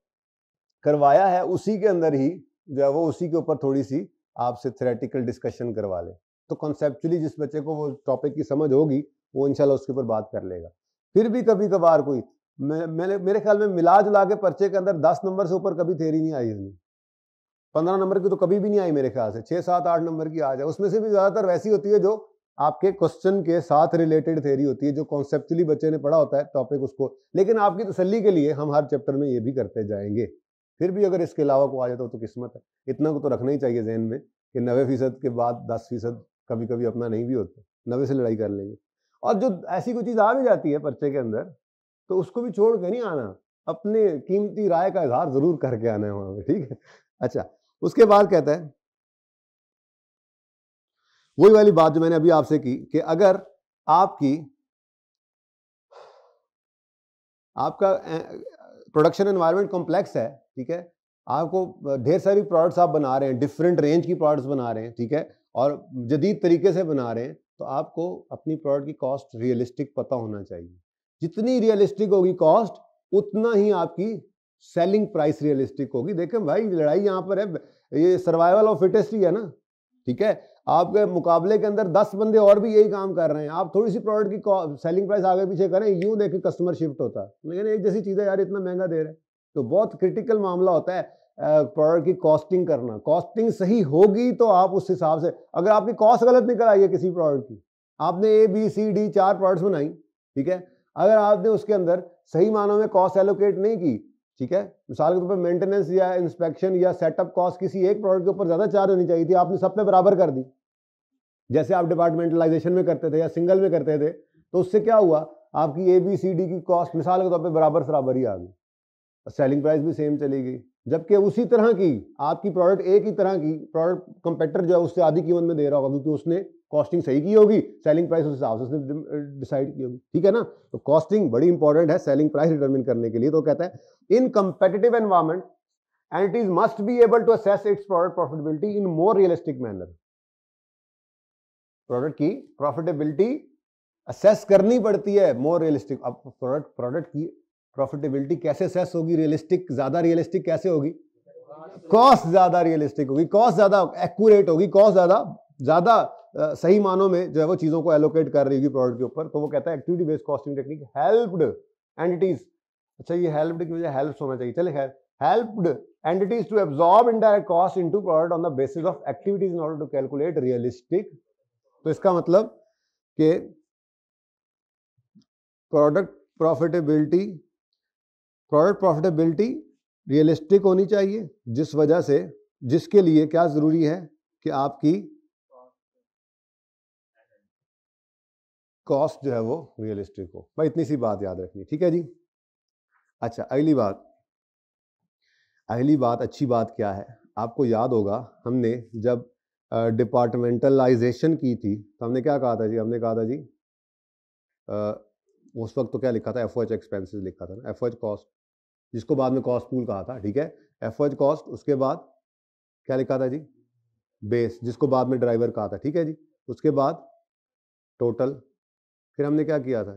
करवाया है उसी के अंदर ही जो है वो उसी के ऊपर थोड़ी सी आपसे थ्योरेटिकल डिस्कशन करवा ले, तो कॉन्सेप्चुअली जिस बच्चे को वो टॉपिक की समझ होगी वो इंशाल्लाह उसके ऊपर बात कर लेगा। फिर भी कभी कभार कोई मेरे ख्याल में मिला जुला के पर्चे के अंदर 10 नंबर से ऊपर कभी थ्योरी नहीं आई होगी, 15 नंबर की तो कभी भी नहीं आई मेरे ख्याल से, 6, 7, 8 नंबर की आ जाए, उसमें से भी ज्यादातर वैसी होती है जो आपके क्वेश्चन के साथ रिलेटेड थ्योरी होती है, जो कॉन्सेप्चुअली बच्चे ने पढ़ा होता है टॉपिक उसको। लेकिन आपकी तसल्ली के लिए हम हर चैप्टर में ये भी करते जाएंगे, फिर भी अगर इसके अलावा को आ जाता तो किस्मत है। इतना को तो रखना ही चाहिए जहन में कि 90% के बाद 10% कभी कभी अपना नहीं भी होता, 90 से लड़ाई कर लेंगे। और जो ऐसी कोई चीज आ भी जाती है पर्चे के अंदर तो उसको भी छोड़ के नहीं आना, अपने कीमती राय का इजहार जरूर करके आना है वहां पे, ठीक है। अच्छा, उसके बाद कहता है वही वाली बात जो मैंने अभी आपसे की कि अगर आपका प्रोडक्शन एनवायरनमेंट कॉम्प्लेक्स है, ठीक है, आपको ढेर सारी प्रोडक्ट्स आप बना रहे हैं, डिफरेंट रेंज की प्रोडक्ट्स बना रहे हैं, ठीक है, और जदीद तरीके से बना रहे हैं, तो आपको अपनी प्रोडक्ट की कॉस्ट रियलिस्टिक पता होना चाहिए। जितनी रियलिस्टिक होगी कॉस्ट उतना ही आपकी सेलिंग प्राइस रियलिस्टिक होगी। देखें भाई लड़ाई यहाँ पर है, ये सर्वाइवल ऑफ फिटेस्ट ही है ना, ठीक है। आपके मुकाबले के अंदर 10 बंदे और भी यही काम कर रहे हैं, आप थोड़ी सी प्रोडक्ट की सेलिंग प्राइस आगे पीछे करें, यूं देखें कस्टमर शिफ्ट होता है, लेकिन एक जैसी चीज़ है यार, इतना महंगा दे रहे हैं। तो बहुत क्रिटिकल मामला होता है प्रोडक्ट की कॉस्टिंग करना। कॉस्टिंग सही होगी तो आप उस हिसाब से, अगर आपकी कॉस्ट गलत निकल आई है किसी प्रोडक्ट की, आपने ABCD 4 प्रोडक्ट्स बनाई, ठीक है, अगर आपने उसके अंदर सही मानों में कॉस्ट एलोकेट नहीं की, ठीक है, मिसाल के तौर पर मेंटेनेंस या इंस्पेक्शन या सेटअप कॉस्ट किसी एक प्रोडक्ट के ऊपर ज्यादा चार्ज होनी चाहिए थी, आपने सब पे बराबर कर दी, जैसे आप डिपार्टमेंटलाइजेशन में करते थे या सिंगल में करते थे, तो उससे क्या हुआ, आपकी ABCD की कॉस्ट मिसाल के तौर पर बराबर ही आ गई, सेलिंग प्राइस भी सेम चली गई। जबकि उसी तरह की आपकी प्रोडक्ट, एक ही तरह की प्रोडक्ट कंपेटिटर जो है उससे आधी कीमत में दे रहा होगा, क्योंकि उसने कॉस्टिंग सही की होगी, सेलिंग प्राइस उस हिसाब से उसने डिसाइड की होगी, ठीक है ना। तो कॉस्टिंग बड़ी इंपॉर्टेंट है सेलिंग प्राइस डिटरमिन करने के लिए। तो कहता है in competitive environment entities must be able to assess its product profitability in more realistic manner. Product की प्रॉफिटेबिलिटी असेस करनी पड़ती है मोर रियलिस्टिक। अब प्रोडक्ट की प्रॉफिटेबिलिटी कैसे असेस होगी, रियलिस्टिक, ज्यादा रियलिस्टिक कैसे होगी, कॉस्ट ज्यादा रियलिस्टिक होगी, कॉस्ट ज्यादा एक्यूरेट होगी, कॉस्ट ज्यादा सही मानों में जो है वो चीजों को एलोकेट कर रही होगी प्रोडक्ट के ऊपर। तो वो कहता है activity based costing technique helped entities, अच्छा ये हेल्प्ड की वजह हेल्प्स होना चाहिए, चले खैर, helped entities to absorb indirect cost into product on the basis of activities in order to calculate realistic. तो इसका मतलब कि प्रोडक्ट प्रॉफिटेबिलिटी रियलिस्टिक होनी चाहिए, जिस वजह से, जिसके लिए क्या जरूरी है कि आपकी कॉस्ट जो है वो रियलिस्टिक हो। भाई इतनी सी बात याद रखनी, ठीक है जी। अच्छा अगली बात अच्छी बात क्या है, आपको याद होगा हमने जब डिपार्टमेंटलाइजेशन की थी तो हमने क्या कहा था जी, हमने कहा था जी उस वक्त तो क्या लिखा था, FOH एक्सपेंसेस लिखा था ना, FOH कॉस्ट, जिसको बाद में कॉस्ट पूल कहा था, ठीक है, FOH कॉस्ट, उसके बाद क्या लिखा था जी, बेस, जिसको बाद में ड्राइवर कहा था, ठीक है जी, उसके बाद टोटल, फिर हमने क्या किया था,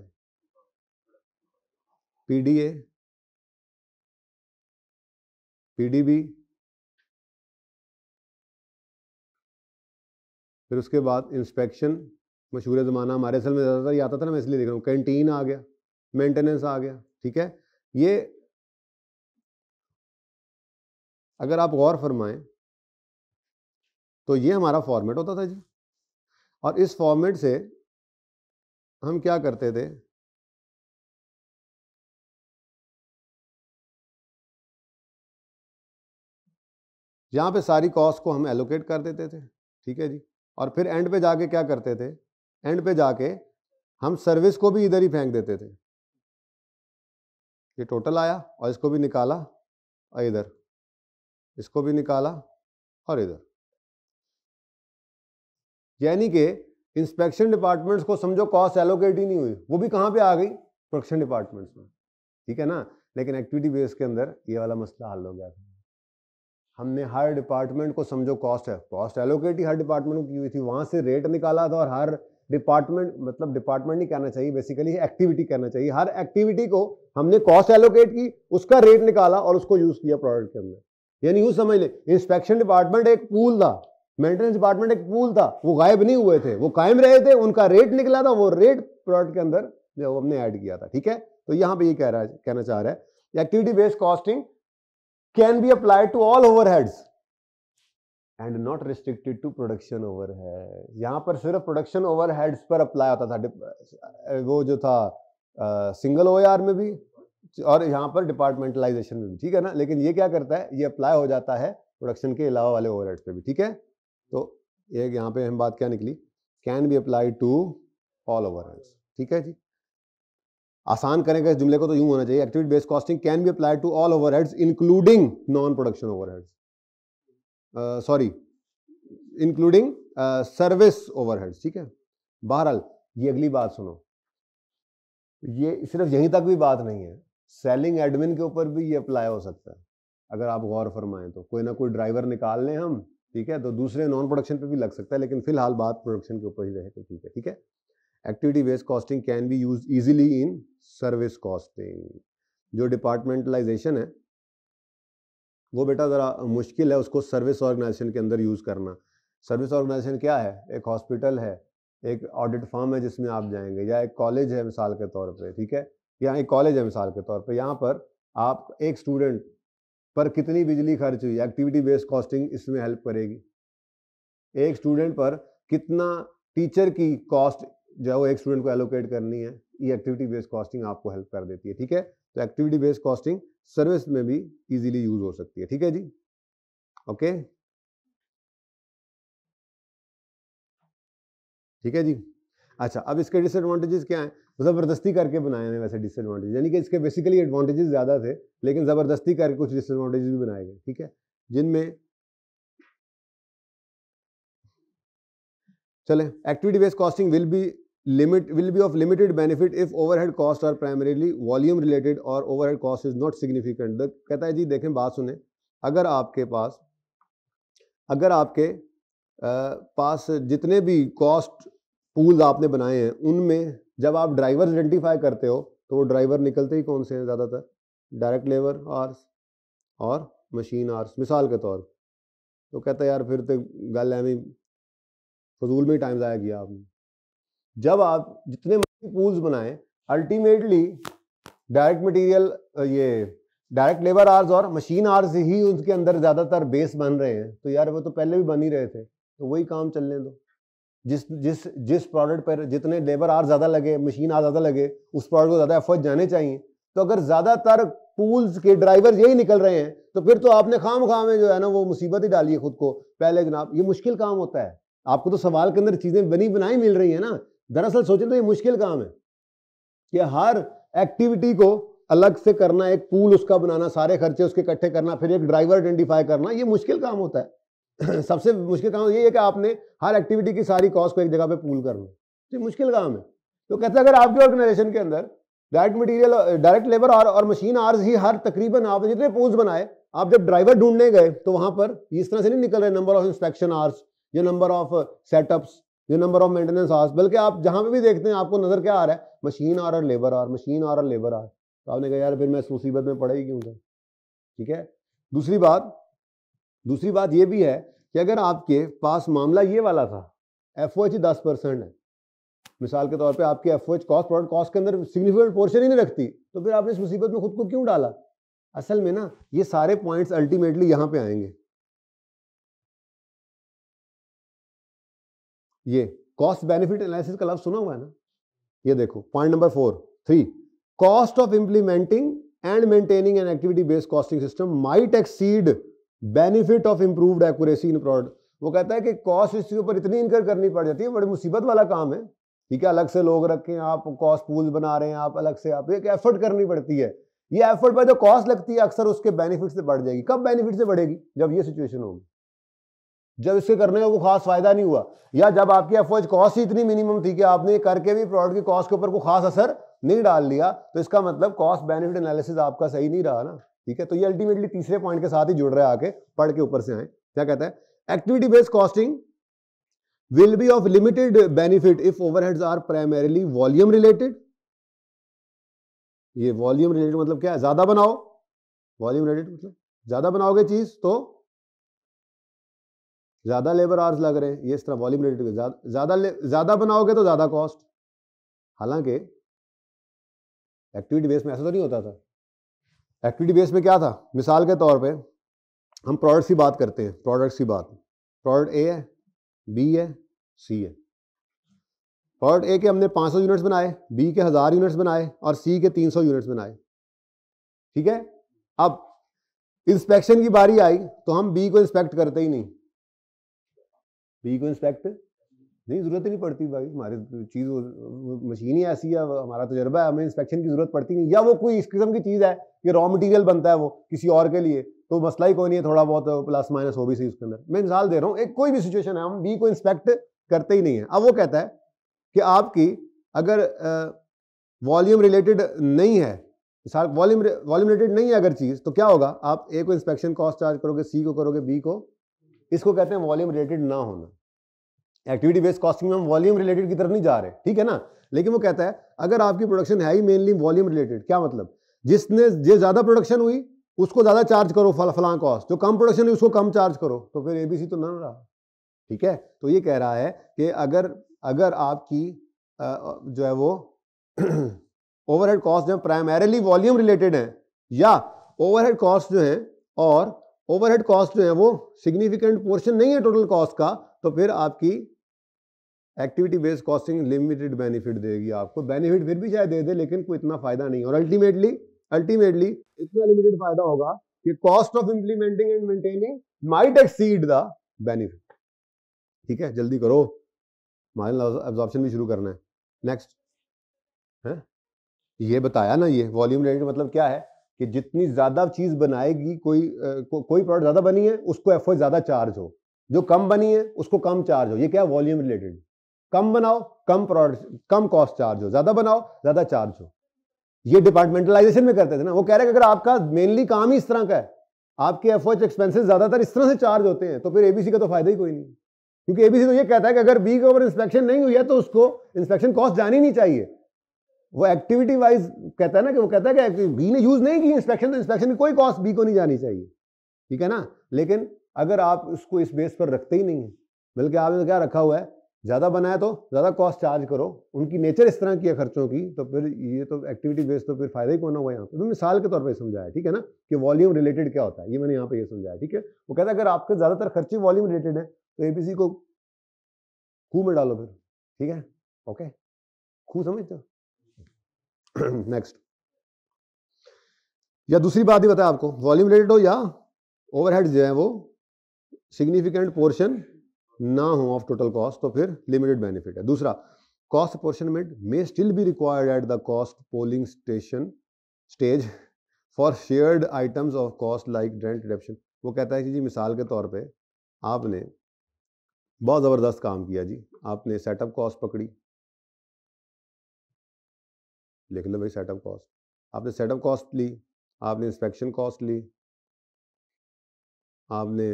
PDA, PDB, फिर उसके बाद इंस्पेक्शन, मशहूर ज़माना हमारे असल में ज़्यादातर ये आता था ना, मैं इसलिए देख रहा हूँ, कैंटीन आ गया, मेंटेनेंस आ गया, ठीक है। ये अगर आप गौर फरमाएं तो ये हमारा फॉर्मेट होता था जी, और इस फॉर्मेट से हम क्या करते थे, यहाँ पे सारी कॉस्ट को हम एलोकेट कर देते थे, ठीक है जी, और फिर एंड पे जाके क्या करते थे, एंड पे जाके हम सर्विस को भी इधर ही फेंक देते थे, ये टोटल आया और इसको भी निकाला और इधर, इसको भी निकाला और इधर, यानी कि इंस्पेक्शन डिपार्टमेंट्स को समझो कॉस्ट एलोकेट ही नहीं हुई, वो भी कहाँ पे आ गई, प्रोडक्शन डिपार्टमेंट्स में, ठीक है ना। लेकिन एक्टिविटी बेस के अंदर ये वाला मसला हल हो गया था, हमने हर डिपार्टमेंट को समझो कॉस्ट है, कॉस्ट एलोकेट ही हर डिपार्टमेंट को की हुई थी, वहां से रेट निकाला था, और हर डिपार्टमेंट, मतलब डिपार्टमेंट नहीं कहना चाहिए, बेसिकली एक्टिविटी कहना चाहिए, हर एक्टिविटी को हमने कॉस्ट एलोकेट की, उसका रेट निकाला और उसको यूज किया प्रोडक्ट के अंदर। यानी यूं समझ ले, इंस्पेक्शन डिपार्टमेंट एक पूल था, मेंटेनेंस डिपार्टमेंट एक पूल था, वो गायब नहीं हुए थे, वो कायम रहे थे, उनका रेट निकला था, वो रेट प्रोडक्ट के अंदर जो हमने ऐड किया था, ठीक है। तो यहां पे ये कहना चाह रहा है activity based costing can be applied to all overheads and not restricted to production overhead. यहां पर सिर्फ प्रोडक्शन ओवरहेड्स पर अप्लाई होता था, वो जो था सिंगल OAR में भी और यहां पर डिपार्टमेंटलाइजेशन में भी, ठीक है ना। लेकिन ये क्या करता है, ये अप्लाई हो जाता है प्रोडक्शन के अलावा वाले ओवरहेड्स पे भी, ठीक है। तो एक यहाँ पे हम बात क्या निकली, can be applied to all overheads, ठीक है जी। आसान करेंगे इस जुमले को तो यूं होना चाहिए, activity based costing can be applied to all overheads including non production overheads, sorry including service overheads, ठीक है। बहरहाल ये अगली बात सुनो, ये सिर्फ यहीं तक भी बात नहीं है, सेलिंग एडमिन के ऊपर भी ये अप्लाई हो सकता है, अगर आप गौर फरमाएं तो कोई ना कोई ड्राइवर निकाल लें हम, ठीक है, तो दूसरे नॉन प्रोडक्शन पे भी लग सकता है, लेकिन फिलहाल बात प्रोडक्शन के ऊपर ही रहे तो ठीक है, ठीक है। Activity based costing can B use easily in service costing. जो डिपार्टमेंटलाइजेशन है वो बेटा ज़रा मुश्किल है उसको सर्विस ऑर्गेनाइजेशन के अंदर यूज़ करना। सर्विस ऑर्गेनाइजेशन क्या है? एक हॉस्पिटल है, एक ऑडिट फर्म है जिसमें आप जाएंगे, या एक कॉलेज है मिसाल के तौर पे, ठीक है, यहाँ एक कॉलेज है मिसाल के तौर पे, यहाँ पर आप एक स्टूडेंट पर कितनी बिजली खर्च हुई, एक्टिविटी बेस्ड कॉस्टिंग इसमें हेल्प करेगी। एक स्टूडेंट पर कितना टीचर की कॉस्ट जो है वो एक स्टूडेंट को एलोकेट करनी है, ये एक्टिविटी बेस्ड कॉस्टिंग आपको हेल्प कर देती है, ठीक है। तो एक्टिविटी बेस्ड कॉस्टिंग सर्विस में भी इजीली यूज हो सकती है, ठीक है जी, ओके, ठीक है जी। अच्छा, अब इसके डिसएडवांटेजेस क्या हैं? ज़बरदस्ती करके बनाए हैं वैसे डिसएडवांटेज, यानी कि इसके बेसिकली एडवांटेजेस ज़्यादा थे, लेकिन ज़बरदस्ती करके कुछ डिसएडवांटेजेस भी बनाए गए, ठीक है, जिनमें चलें, activity based costing will be of limited benefit if overhead cost are primarily volume related or overhead cost is not significant. कहता है जी देखें, बात सुने, अगर आपके पास जितने भी कॉस्ट पूल्स आपने बनाए हैं उनमें जब आप ड्राइवर आइडेंटिफाई करते हो तो वो ड्राइवर निकलते ही कौन से हैं ज़्यादातर? डायरेक्ट लेबर आवर्स और मशीन आवर्स मिसाल के तौर। तो कहता है यार फिर तो गल एवं फजूल में ही टाइम ज़ाया किया आपने। जब आप जितने पूल्स बनाएं अल्टीमेटली डायरेक्ट मटेरियल ये डायरेक्ट लेबर आवर्स और मशीन आवर्स ही उनके अंदर ज़्यादातर बेस बन रहे हैं, तो यार वो तो पहले भी बन ही रहे थे, तो वही काम चलने दो। जिस प्रोडक्ट पर जितने लेबर आवर्स ज़्यादा लगे, मशीन आवर्स ज़्यादा लगे, उस प्रोडक्ट को ज़्यादा एफर्ट जाने चाहिए। तो अगर ज़्यादातर पूल्स के ड्राइवर यही निकल रहे हैं तो फिर तो आपने खाम में जो है ना वो मुसीबत ही डाली है खुद को। पहले जनाब ये मुश्किल काम होता है, आपको तो सवाल के अंदर चीज़ें बनी बनाई मिल रही है ना, दरअसल सोचें तो ये मुश्किल काम है कि हर एक्टिविटी को अलग से करना, एक पूल उसका बनाना, सारे खर्चे उसके इकट्ठे करना, फिर एक ड्राइवर आइडेंटिफाई करना, ये मुश्किल काम होता है। सबसे मुश्किल काम ये है कि आपने हर एक्टिविटी की सारी कॉस्ट को एक जगह पे पूल करना, ये मुश्किल काम है। तो कहते हैं अगर आपके ऑर्गेनाइजेशन के अंदर डायरेक्ट मटेरियल, डायरेक्ट लेबर और मशीन आवर्स ही हर तकरीबन आपने जितने पूल्स बनाए, आप जब ड्राइवर ढूंढने गए तो वहां पर इस तरह से नहीं निकल रहे नंबर ऑफ इंस्पेक्शन आवर्स, या नंबर ऑफ सेटअप्स, या नंबर ऑफ मेंटेनेंस आवर्स, बल्कि आप जहां पे भी देखते हैं आपको नजर क्या आ रहा है? मशीन आवर और लेबर आवर, मशीन आवर और लेबर आवर। तो आपने कहा यार फिर मैं इस मुसीबत में पड़ा ही क्यों था, ठीक है। दूसरी बात ये भी है कि अगर आपके पास मामला ये वाला था, एफओएच 10% है मिसाल के तौर पे, आपकी एफओएच कॉस्ट प्रोडक्ट कॉस्ट के अंदर सिग्निफिकेंट पोर्शन ही नहीं रखती, तो फिर आपने इस मुसीबत में खुद को क्यों डाला? असल में ना ये सारे पॉइंट्स अल्टीमेटली यहां पे आएंगे। ये कॉस्ट बेनिफिट एनालिसिस का लफ्ज सुना हुआ है ना, ये देखो point number 3, cost of implementing and maintaining an activity based costing system might exceed benefit of improved accuracy in product. वो कहता है कि कॉस्ट इसके ऊपर इतनी इनकर करनी पड़ जाती है, बड़ी मुसीबत वाला काम है, ठीक है, अलग से लोग रखें, आप कॉस्ट पूल बना रहे हैं, आप अलग से आप एक एफर्ट करनी पड़ती है। ये एफर्ट पर जो कॉस्ट लगती है अक्सर उसके बेनिफिट से बढ़ जाएगी। कब बेनिफिट से बढ़ेगी? जब ये सिचुएशन होगी, जब इसके करने का कोई खास फायदा नहीं हुआ, या जब आपकी एफओएच कॉस्ट ही इतनी मिनिमम थी कि आपने करके भी प्रोडक्ट की कॉस्ट के ऊपर कोई खास असर नहीं डाल लिया, तो इसका मतलब कॉस्ट बेनिफिट एनालिसिस आपका सही नहीं रहा ना, ठीक है। तो ये अल्टीमेटली तीसरे पॉइंट के साथ ही जुड़ रहा है, आके पढ़ के ऊपर से आए। क्या कहता है? Activity based costing will be of limited benefit if overheads are primarily volume related। ये वॉल्यूम रिलेटेड मतलब क्या है? ज्यादा बनाओ, वॉल्यूम रिलेटेड मतलब ज्यादा बनाओगे चीज तो ज्यादा लेबर आवर्स लग रहे हैं, ये इस तरह वॉल्यूम रिलेटेड, ज्यादा बनाओगे तो ज्यादा कॉस्ट। हालांकि एक्टिविटी बेस में ऐसा तो नहीं होता था। एक्टिविटी बेस में क्या था? मिसाल के तौर पे हम प्रोडक्ट्स की बात करते हैं, प्रोडक्ट ए है, बी है, सी है। प्रोडक्ट ए के हमने 500 यूनिट्स बनाए, बी के 1000 यूनिट्स बनाए और सी के 300 यूनिट्स बनाए, ठीक है। अब इंस्पेक्शन की बारी आई तो हम बी को इंस्पेक्ट करते ही नहीं, बी को इंस्पेक्ट नहीं, जरूरत ही नहीं पड़ती भाई, हमारी चीज मशीन ही ऐसी है, हमारा तजर्बा है, हमें इंस्पेक्शन की जरूरत पड़ती नहीं। या वो कोई इस किस्म की चीज है कि रॉ मटेरियल बनता है वो किसी और के लिए, तो मसला ही कोई नहीं है, थोड़ा बहुत प्लस माइनस हो भी सही उसके अंदर। मैं मिसाल दे रहा हूँ, एक कोई भी सिचुएशन है, हम बी को इंस्पेक्ट करते ही नहीं है। अब वो कहता है कि आपकी अगर वॉल्यूम रिलेटेड नहीं है, वॉल्यूम रिलेटेड नहीं है अगर चीज, तो क्या होगा? आप ए को इंस्पेक्शन कॉस्ट चार्ज करोगे, सी को करोगे, बी को, इसको कहते हैं वॉल्यूम रिलेटेड ना होना। एक्टिविटी बेस्ड कॉस्टिंग में हम वॉल्यूम रिलेटेड की तरफ नहीं जा रहे, ठीक है ना। लेकिन वो कहता है अगर आपकी प्रोडक्शन है ही मेनली वॉल्यूम रिलेटेड, क्या मतलब? जिसने जो ज्यादा प्रोडक्शन हुई उसको ज़्यादा चार्ज करो, फलां कॉस्ट, जो कम प्रोडक्शन है उसको कम चार्ज करो, तो फिर ABC तो ना रहा। ठीक है, तो ये कह रहा है कि अगर आपकी जो है वो ओवरहेड कॉस्ट जो प्राइमरीली वॉल्यूम रिलेटेड है, या ओवरहेड कॉस्ट जो है और ओवरहेड कॉस्ट जो है वो सिग्निफिकेंट पोर्शन नहीं है टोटल कॉस्ट का, तो फिर आपकी activity based costing limited benefit देगी आपको। बेनिफिट फिर भी शायद दे दे, लेकिन कोई इतना फायदा नहीं, और अल्टीमेटली इतना लिमिटेड फायदा होगा कि cost of implementing and maintaining might exceed the benefit. ठीक है, जल्दी करो, मार्जिनल एब्जॉर्प्शन भी शुरू करना है। नेक्स्ट है, ये बताया ना, ये वॉल्यूम रिलेटेड मतलब क्या है कि जितनी ज्यादा चीज बनाएगी कोई प्रोडक्ट ज्यादा बनी है उसको एफओ ज्यादा चार्ज हो, जो कम बनी है उसको कम चार्ज हो। ये क्या है, वॉल्यूम रिलेटेड। कम बनाओ कम प्रोडक्ट कम कॉस्ट चार्ज हो, ज्यादा बनाओ ज्यादा चार्ज हो। ये डिपार्टमेंटलाइजेशन में करते थे ना। वो कह रहे हैं कि अगर आपका मेनली काम ही इस तरह का है, आपके एफओएच एक्सपेंसेस ज्यादातर इस तरह से चार्ज होते हैं, तो फिर एबीसी का तो फायदा ही कोई नहीं, क्योंकि एबीसी तो ये कहता है कि अगर बी के ऊपर इंस्पेक्शन नहीं हुई है तो उसको इंस्पेक्शन कॉस्ट जानी नहीं चाहिए। वो एक्टिविटी वाइज कहता है ना, कि वो कहता है कि बी ने यूज नहीं की इंस्पेक्शन, तो इंस्पेक्शन की कोई कॉस्ट बी को नहीं जानी चाहिए। ठीक है ना, लेकिन अगर आप उसको इस बेस पर रखते ही नहीं है, बल्कि आपने क्या रखा हुआ है, ज्यादा बनाया तो ज्यादा कॉस्ट चार्ज करो, उनकी नेचर इस तरह की है खर्चों की, तो फिर ये तो एक्टिविटी बेस्ड तो फिर फायदा ही कौन होगा। यहाँ पे तो मिसाल के तौर पे समझाया, ठीक है ना, कि वॉल्यूम रिलेटेड क्या होता है, ये मैंने यहाँ पे ये समझाया। ठीक है, वो कहता है अगर आपके ज्यादातर खर्चे वॉल्यूम रिलेटेड है तो एबीसी को खूह में डालो फिर। ठीक है, ओके, खूह समझते हो। नेक्स्ट, या दूसरी बात ही बताया आपको, वॉल्यूम रिलेटेड हो या ओवरहेड जो है वो सिग्निफिकेंट पोर्शन ना हो ऑफ टोटल कॉस्ट, तो फिर लिमिटेड बेनिफिट है। दूसरा, cost apportionment may still be required at the cost pooling stage for shared items of cost like rent reduction. वो कहता है कि जी मिसाल के तौर पे आपने बहुत ज़बरदस्त काम किया जी, आपने सेटअप कॉस्ट पकड़ी, लिख लो भाई सेटअप कॉस्ट, आपने सेटअप कॉस्ट ली, आपने इंस्पेक्शन कॉस्ट ली, आपने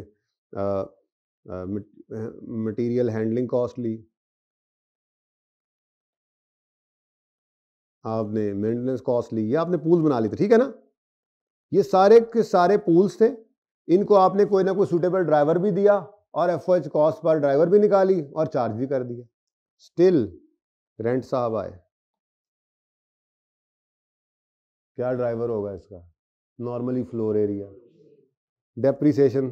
मटेरियल हैंडलिंग कॉस्ट ली, आपने मेंटेनेंस कॉस्ट ली, या आपने पूल बना ली थी। ठीक है ना, ये सारे के सारे पूल्स थे, इनको आपने कोई ना कोई सूटेबल ड्राइवर भी दिया और एफओएच कॉस्ट पर ड्राइवर भी निकाली और चार्ज भी कर दिया, स्टिल रेंट साहब आए। क्या ड्राइवर होगा इसका, नॉर्मली फ्लोर एरिया, डेप्रिसिएशन।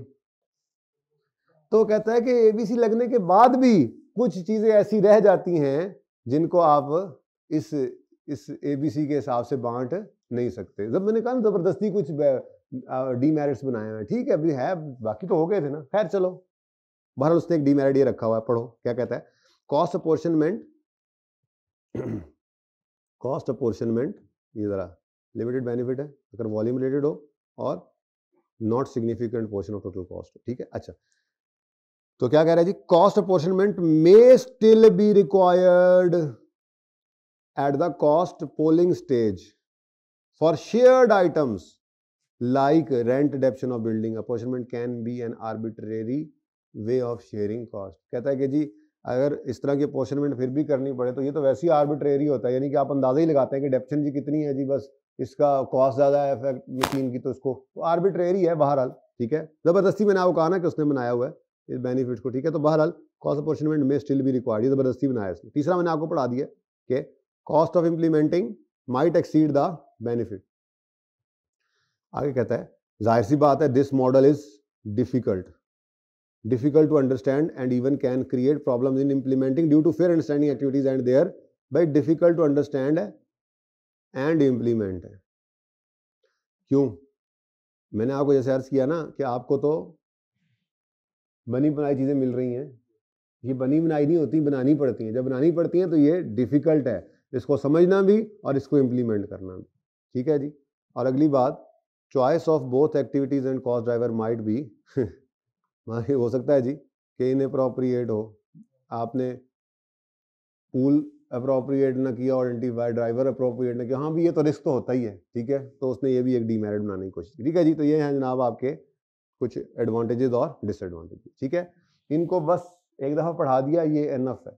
तो कहता है कि एबीसी लगने के बाद भी कुछ चीजें ऐसी रह जाती हैं जिनको आप इस एबीसी के हिसाब से बांट नहीं सकते। जब मैंने कहा जबरदस्ती कुछ डीमेरिट्स बनाए हैं, ठीक है अभी है, बाकी तो हो गए थे ना, खैर चलो, बहरहाल उसने एक डीमेरिट ये रखा हुआ है, पढ़ो क्या कहता है। कॉस्ट अपोर्शनमेंट, कॉस्ट अपोर्शनमेंट ये जरा लिमिटेड बेनिफिट है अगर वॉल्यूम रिलेटेड हो और not significant portion of total cost. ठीक है, अच्छा तो क्या कह रहा है जी, cost apportionment may still be required at the cost pooling stage for shared items like rent adaptation of building. Apportionment can be an arbitrary way of sharing cost. कहता है कि जी अगर इस तरह की अपॉर्चनमेंट फिर भी करनी पड़े तो ये तो वैसे ही आर्बिट्रेरी होता है, यानी कि आप अंदाजा ही लगाते हैं कि डेप्शन जी कितनी है जी, बस इसका कॉस्ट ज़्यादा है मशीन की, तो इसको तो आर्बिट्रेरी है बहरहाल। ठीक है, ज़बरदस्ती मैंने आपको कहा ना कि उसने बनाया हुआ है इस बेनिफिट को। ठीक है, तो बहरहाल कॉस्ट अपॉर्चनमेंट में स्टिल भी रिक्वायर्ड, ये ज़बरदस्ती बनाया इसने। तीसरा मैंने आपको पढ़ा दिया कि cost of implementing might exceed the benefit. आगे कहता है जाहिर सी बात है this model is difficult to understand and even can create problems in implementing due to fair understanding activities and thereby difficult to understand and implement है। क्यों, मैंने आपको जैसे अर्ज किया ना कि आपको तो बनी बनाई चीजें मिल रही हैं, ये बनी बनाई नहीं होती, बनानी पड़ती हैं। जब बनानी पड़ती हैं तो ये डिफिकल्ट है, इसको समझना भी और इसको इम्प्लीमेंट करना भी। ठीक है जी, और अगली बात, choice of both activities and cost driver might be हो सकता है जी कि इनअप्रोप्रिएट हो, आपने पूल अप्रोप्रिएट ना किया और आइडेंटिफाई ड्राइवर अप्रोप्रिएट ना किया, हाँ भी ये तो रिस्क तो होता ही है। ठीक है, तो उसने ये भी एक डीमेरिट बनाने की कोशिश की। ठीक है जी, तो ये हैं जनाब आपके कुछ एडवांटेजेस और डिसएडवांटेजेस। ठीक है, इनको बस एक दफ़ा पढ़ा दिया, ये एनफ है।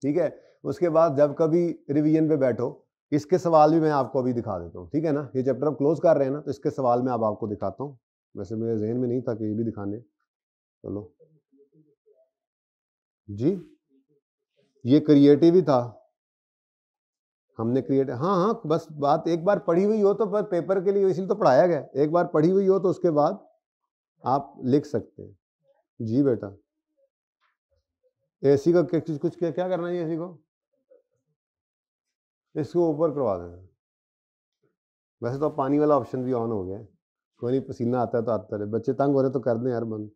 ठीक है, उसके बाद जब कभी रिवीजन पे बैठो इसके सवाल भी मैं आपको अभी दिखा देता हूँ, ठीक है ना। ये चैप्टर हम क्लोज कर रहे हैं ना, तो इसके सवाल मैं अब आपको दिखाता हूँ। वैसे मेरे जहन में नहीं था कि ये भी दिखाने, चलो जी, ये क्रिएटिव ही था, हमने क्रिएट, हाँ हाँ, बस बात एक बार पढ़ी हुई हो तो पर पेपर के लिए इसलिए तो पढ़ाया गया, एक बार पढ़ी हुई हो तो उसके बाद आप लिख सकते हैं। जी बेटा, एसी का कुछ क्या करना है एसी को, इसको ऊपर करवा देना। वैसे तो पानी वाला ऑप्शन भी ऑन हो गया है, कोई नहीं, पसीना आता है तो आता रहे, बच्चे तंग हो रहे तो कर दें यार बंद।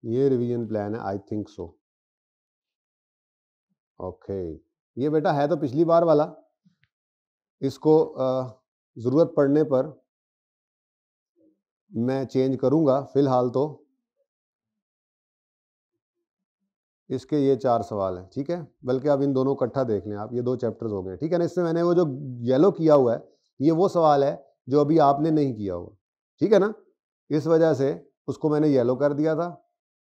ये रिवीजन प्लान है, आई थिंक सो। ओके, ये बेटा है तो पिछली बार वाला, इसको ज़रूरत पड़ने पर मैं चेंज करूंगा, फिलहाल तो इसके ये 4 सवाल हैं, ठीक है। बल्कि अब इन दोनों इकट्ठा देख लें आप, ये 2 चैप्टर्स हो गए, ठीक है ना। इससे मैंने वो जो येलो किया हुआ है, ये वो सवाल है जो अभी आपने नहीं किया हुआ, ठीक है ना। इस वजह से उसको मैंने येलो कर दिया था,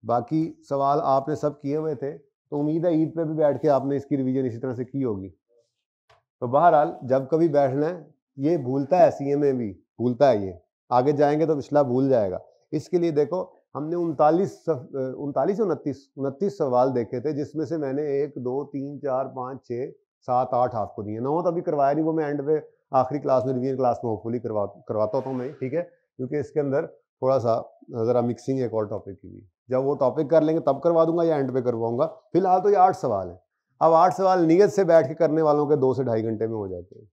बाकी सवाल आपने सब किए हुए थे, तो उम्मीद है ईद पे भी बैठ के आपने इसकी रिवीजन इसी तरह से की होगी। तो बहरहाल जब कभी बैठना है, ये भूलता है सीएमए भी, भूलता है ये, आगे जाएंगे तो पिछला भूल जाएगा। इसके लिए देखो, हमने 29 सवाल देखे थे, जिसमें से मैंने 1 2 3 4 5 6 7 8 आपको दिए, 9 तो अभी करवाया नहीं, वो मैं एंड पे आखिरी क्लास में, रिवीजन क्लास में होपफुली करवाता हूँ मैं, ठीक है, क्योंकि इसके अंदर थोड़ा सा ज़रा मिक्सिंग है एक और टॉपिक की भी। जब वो टॉपिक कर लेंगे तब करवा दूंगा या एंड पे करवाऊंगा। फिलहाल तो ये 8 सवाल है। अब 8 सवाल नियत से बैठ के करने वालों के 2 से ढाई घंटे में हो जाते हैं,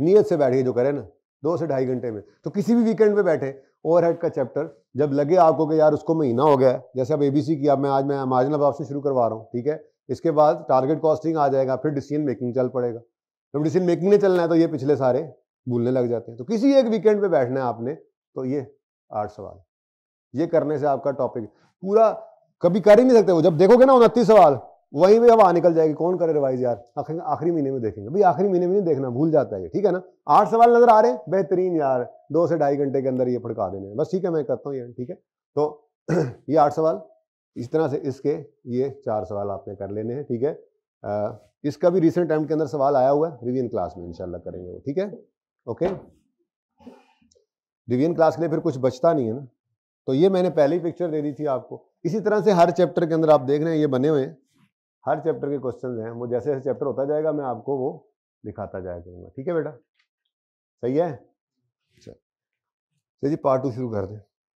नियत से बैठ के जो करे ना 2 से ढाई घंटे में। तो किसी भी वीकेंड पे बैठे, ओवरहेड का चैप्टर जब लगे आपको कि यार उसको महीना हो गया, जैसे अब एबीसी की, अब मैं मार्जिनल ऑफ से शुरू करवा रहा हूँ, ठीक है। इसके बाद टारगेट कॉस्टिंग आ जाएगा, फिर डिसीजन मेकिंग चल पड़ेगा। जब डिसीजन मेकिंग ने चलना है तो ये पिछले सारे भूलने लग जाते हैं। तो किसी एक वीकेंड पे बैठना है आपने, तो ये 8 सवाल, ये करने से आपका टॉपिक पूरा कभी कर ही नहीं सकते। वो जब देखोगे ना 29 सवाल, वहीं पे हवा निकल जाएगी, कौन करे रिवाइज यार, आखिरी महीने में देखेंगे भाई, आखिरी महीने में नहीं देखना, भूल जाता है ये, ठीक है ना। 8 सवाल नजर आ रहे हैं, बेहतरीन यार, 2 से ढाई घंटे के अंदर ये फड़का देने, बस ठीक है, मैं करता हूँ ये, ठीक है। तो ये 8 सवाल इस तरह से, इसके ये 4 सवाल आपने कर लेने हैं, ठीक है। इसका भी रिसेंट टाइम के अंदर सवाल आया हुआ है, रिवीजन क्लास में इंशाल्लाह करेंगे वो, ठीक है। ओके, रिवीजन क्लास के लिए फिर कुछ बचता नहीं है ना। तो ये मैंने पहली पिक्चर दे दी थी आपको। इसी तरह से हर चैप्टर के अंदर आप देख रहे हैं ये बने हुए हैं, हर चैप्टर के क्वेश्चंस हैं, वो जैसे जैसे चैप्टर होता जाएगा मैं आपको वो दिखाता जाया करूंगा, ठीक है बेटा, सही है। चलिए पार्ट 2 शुरू कर दें।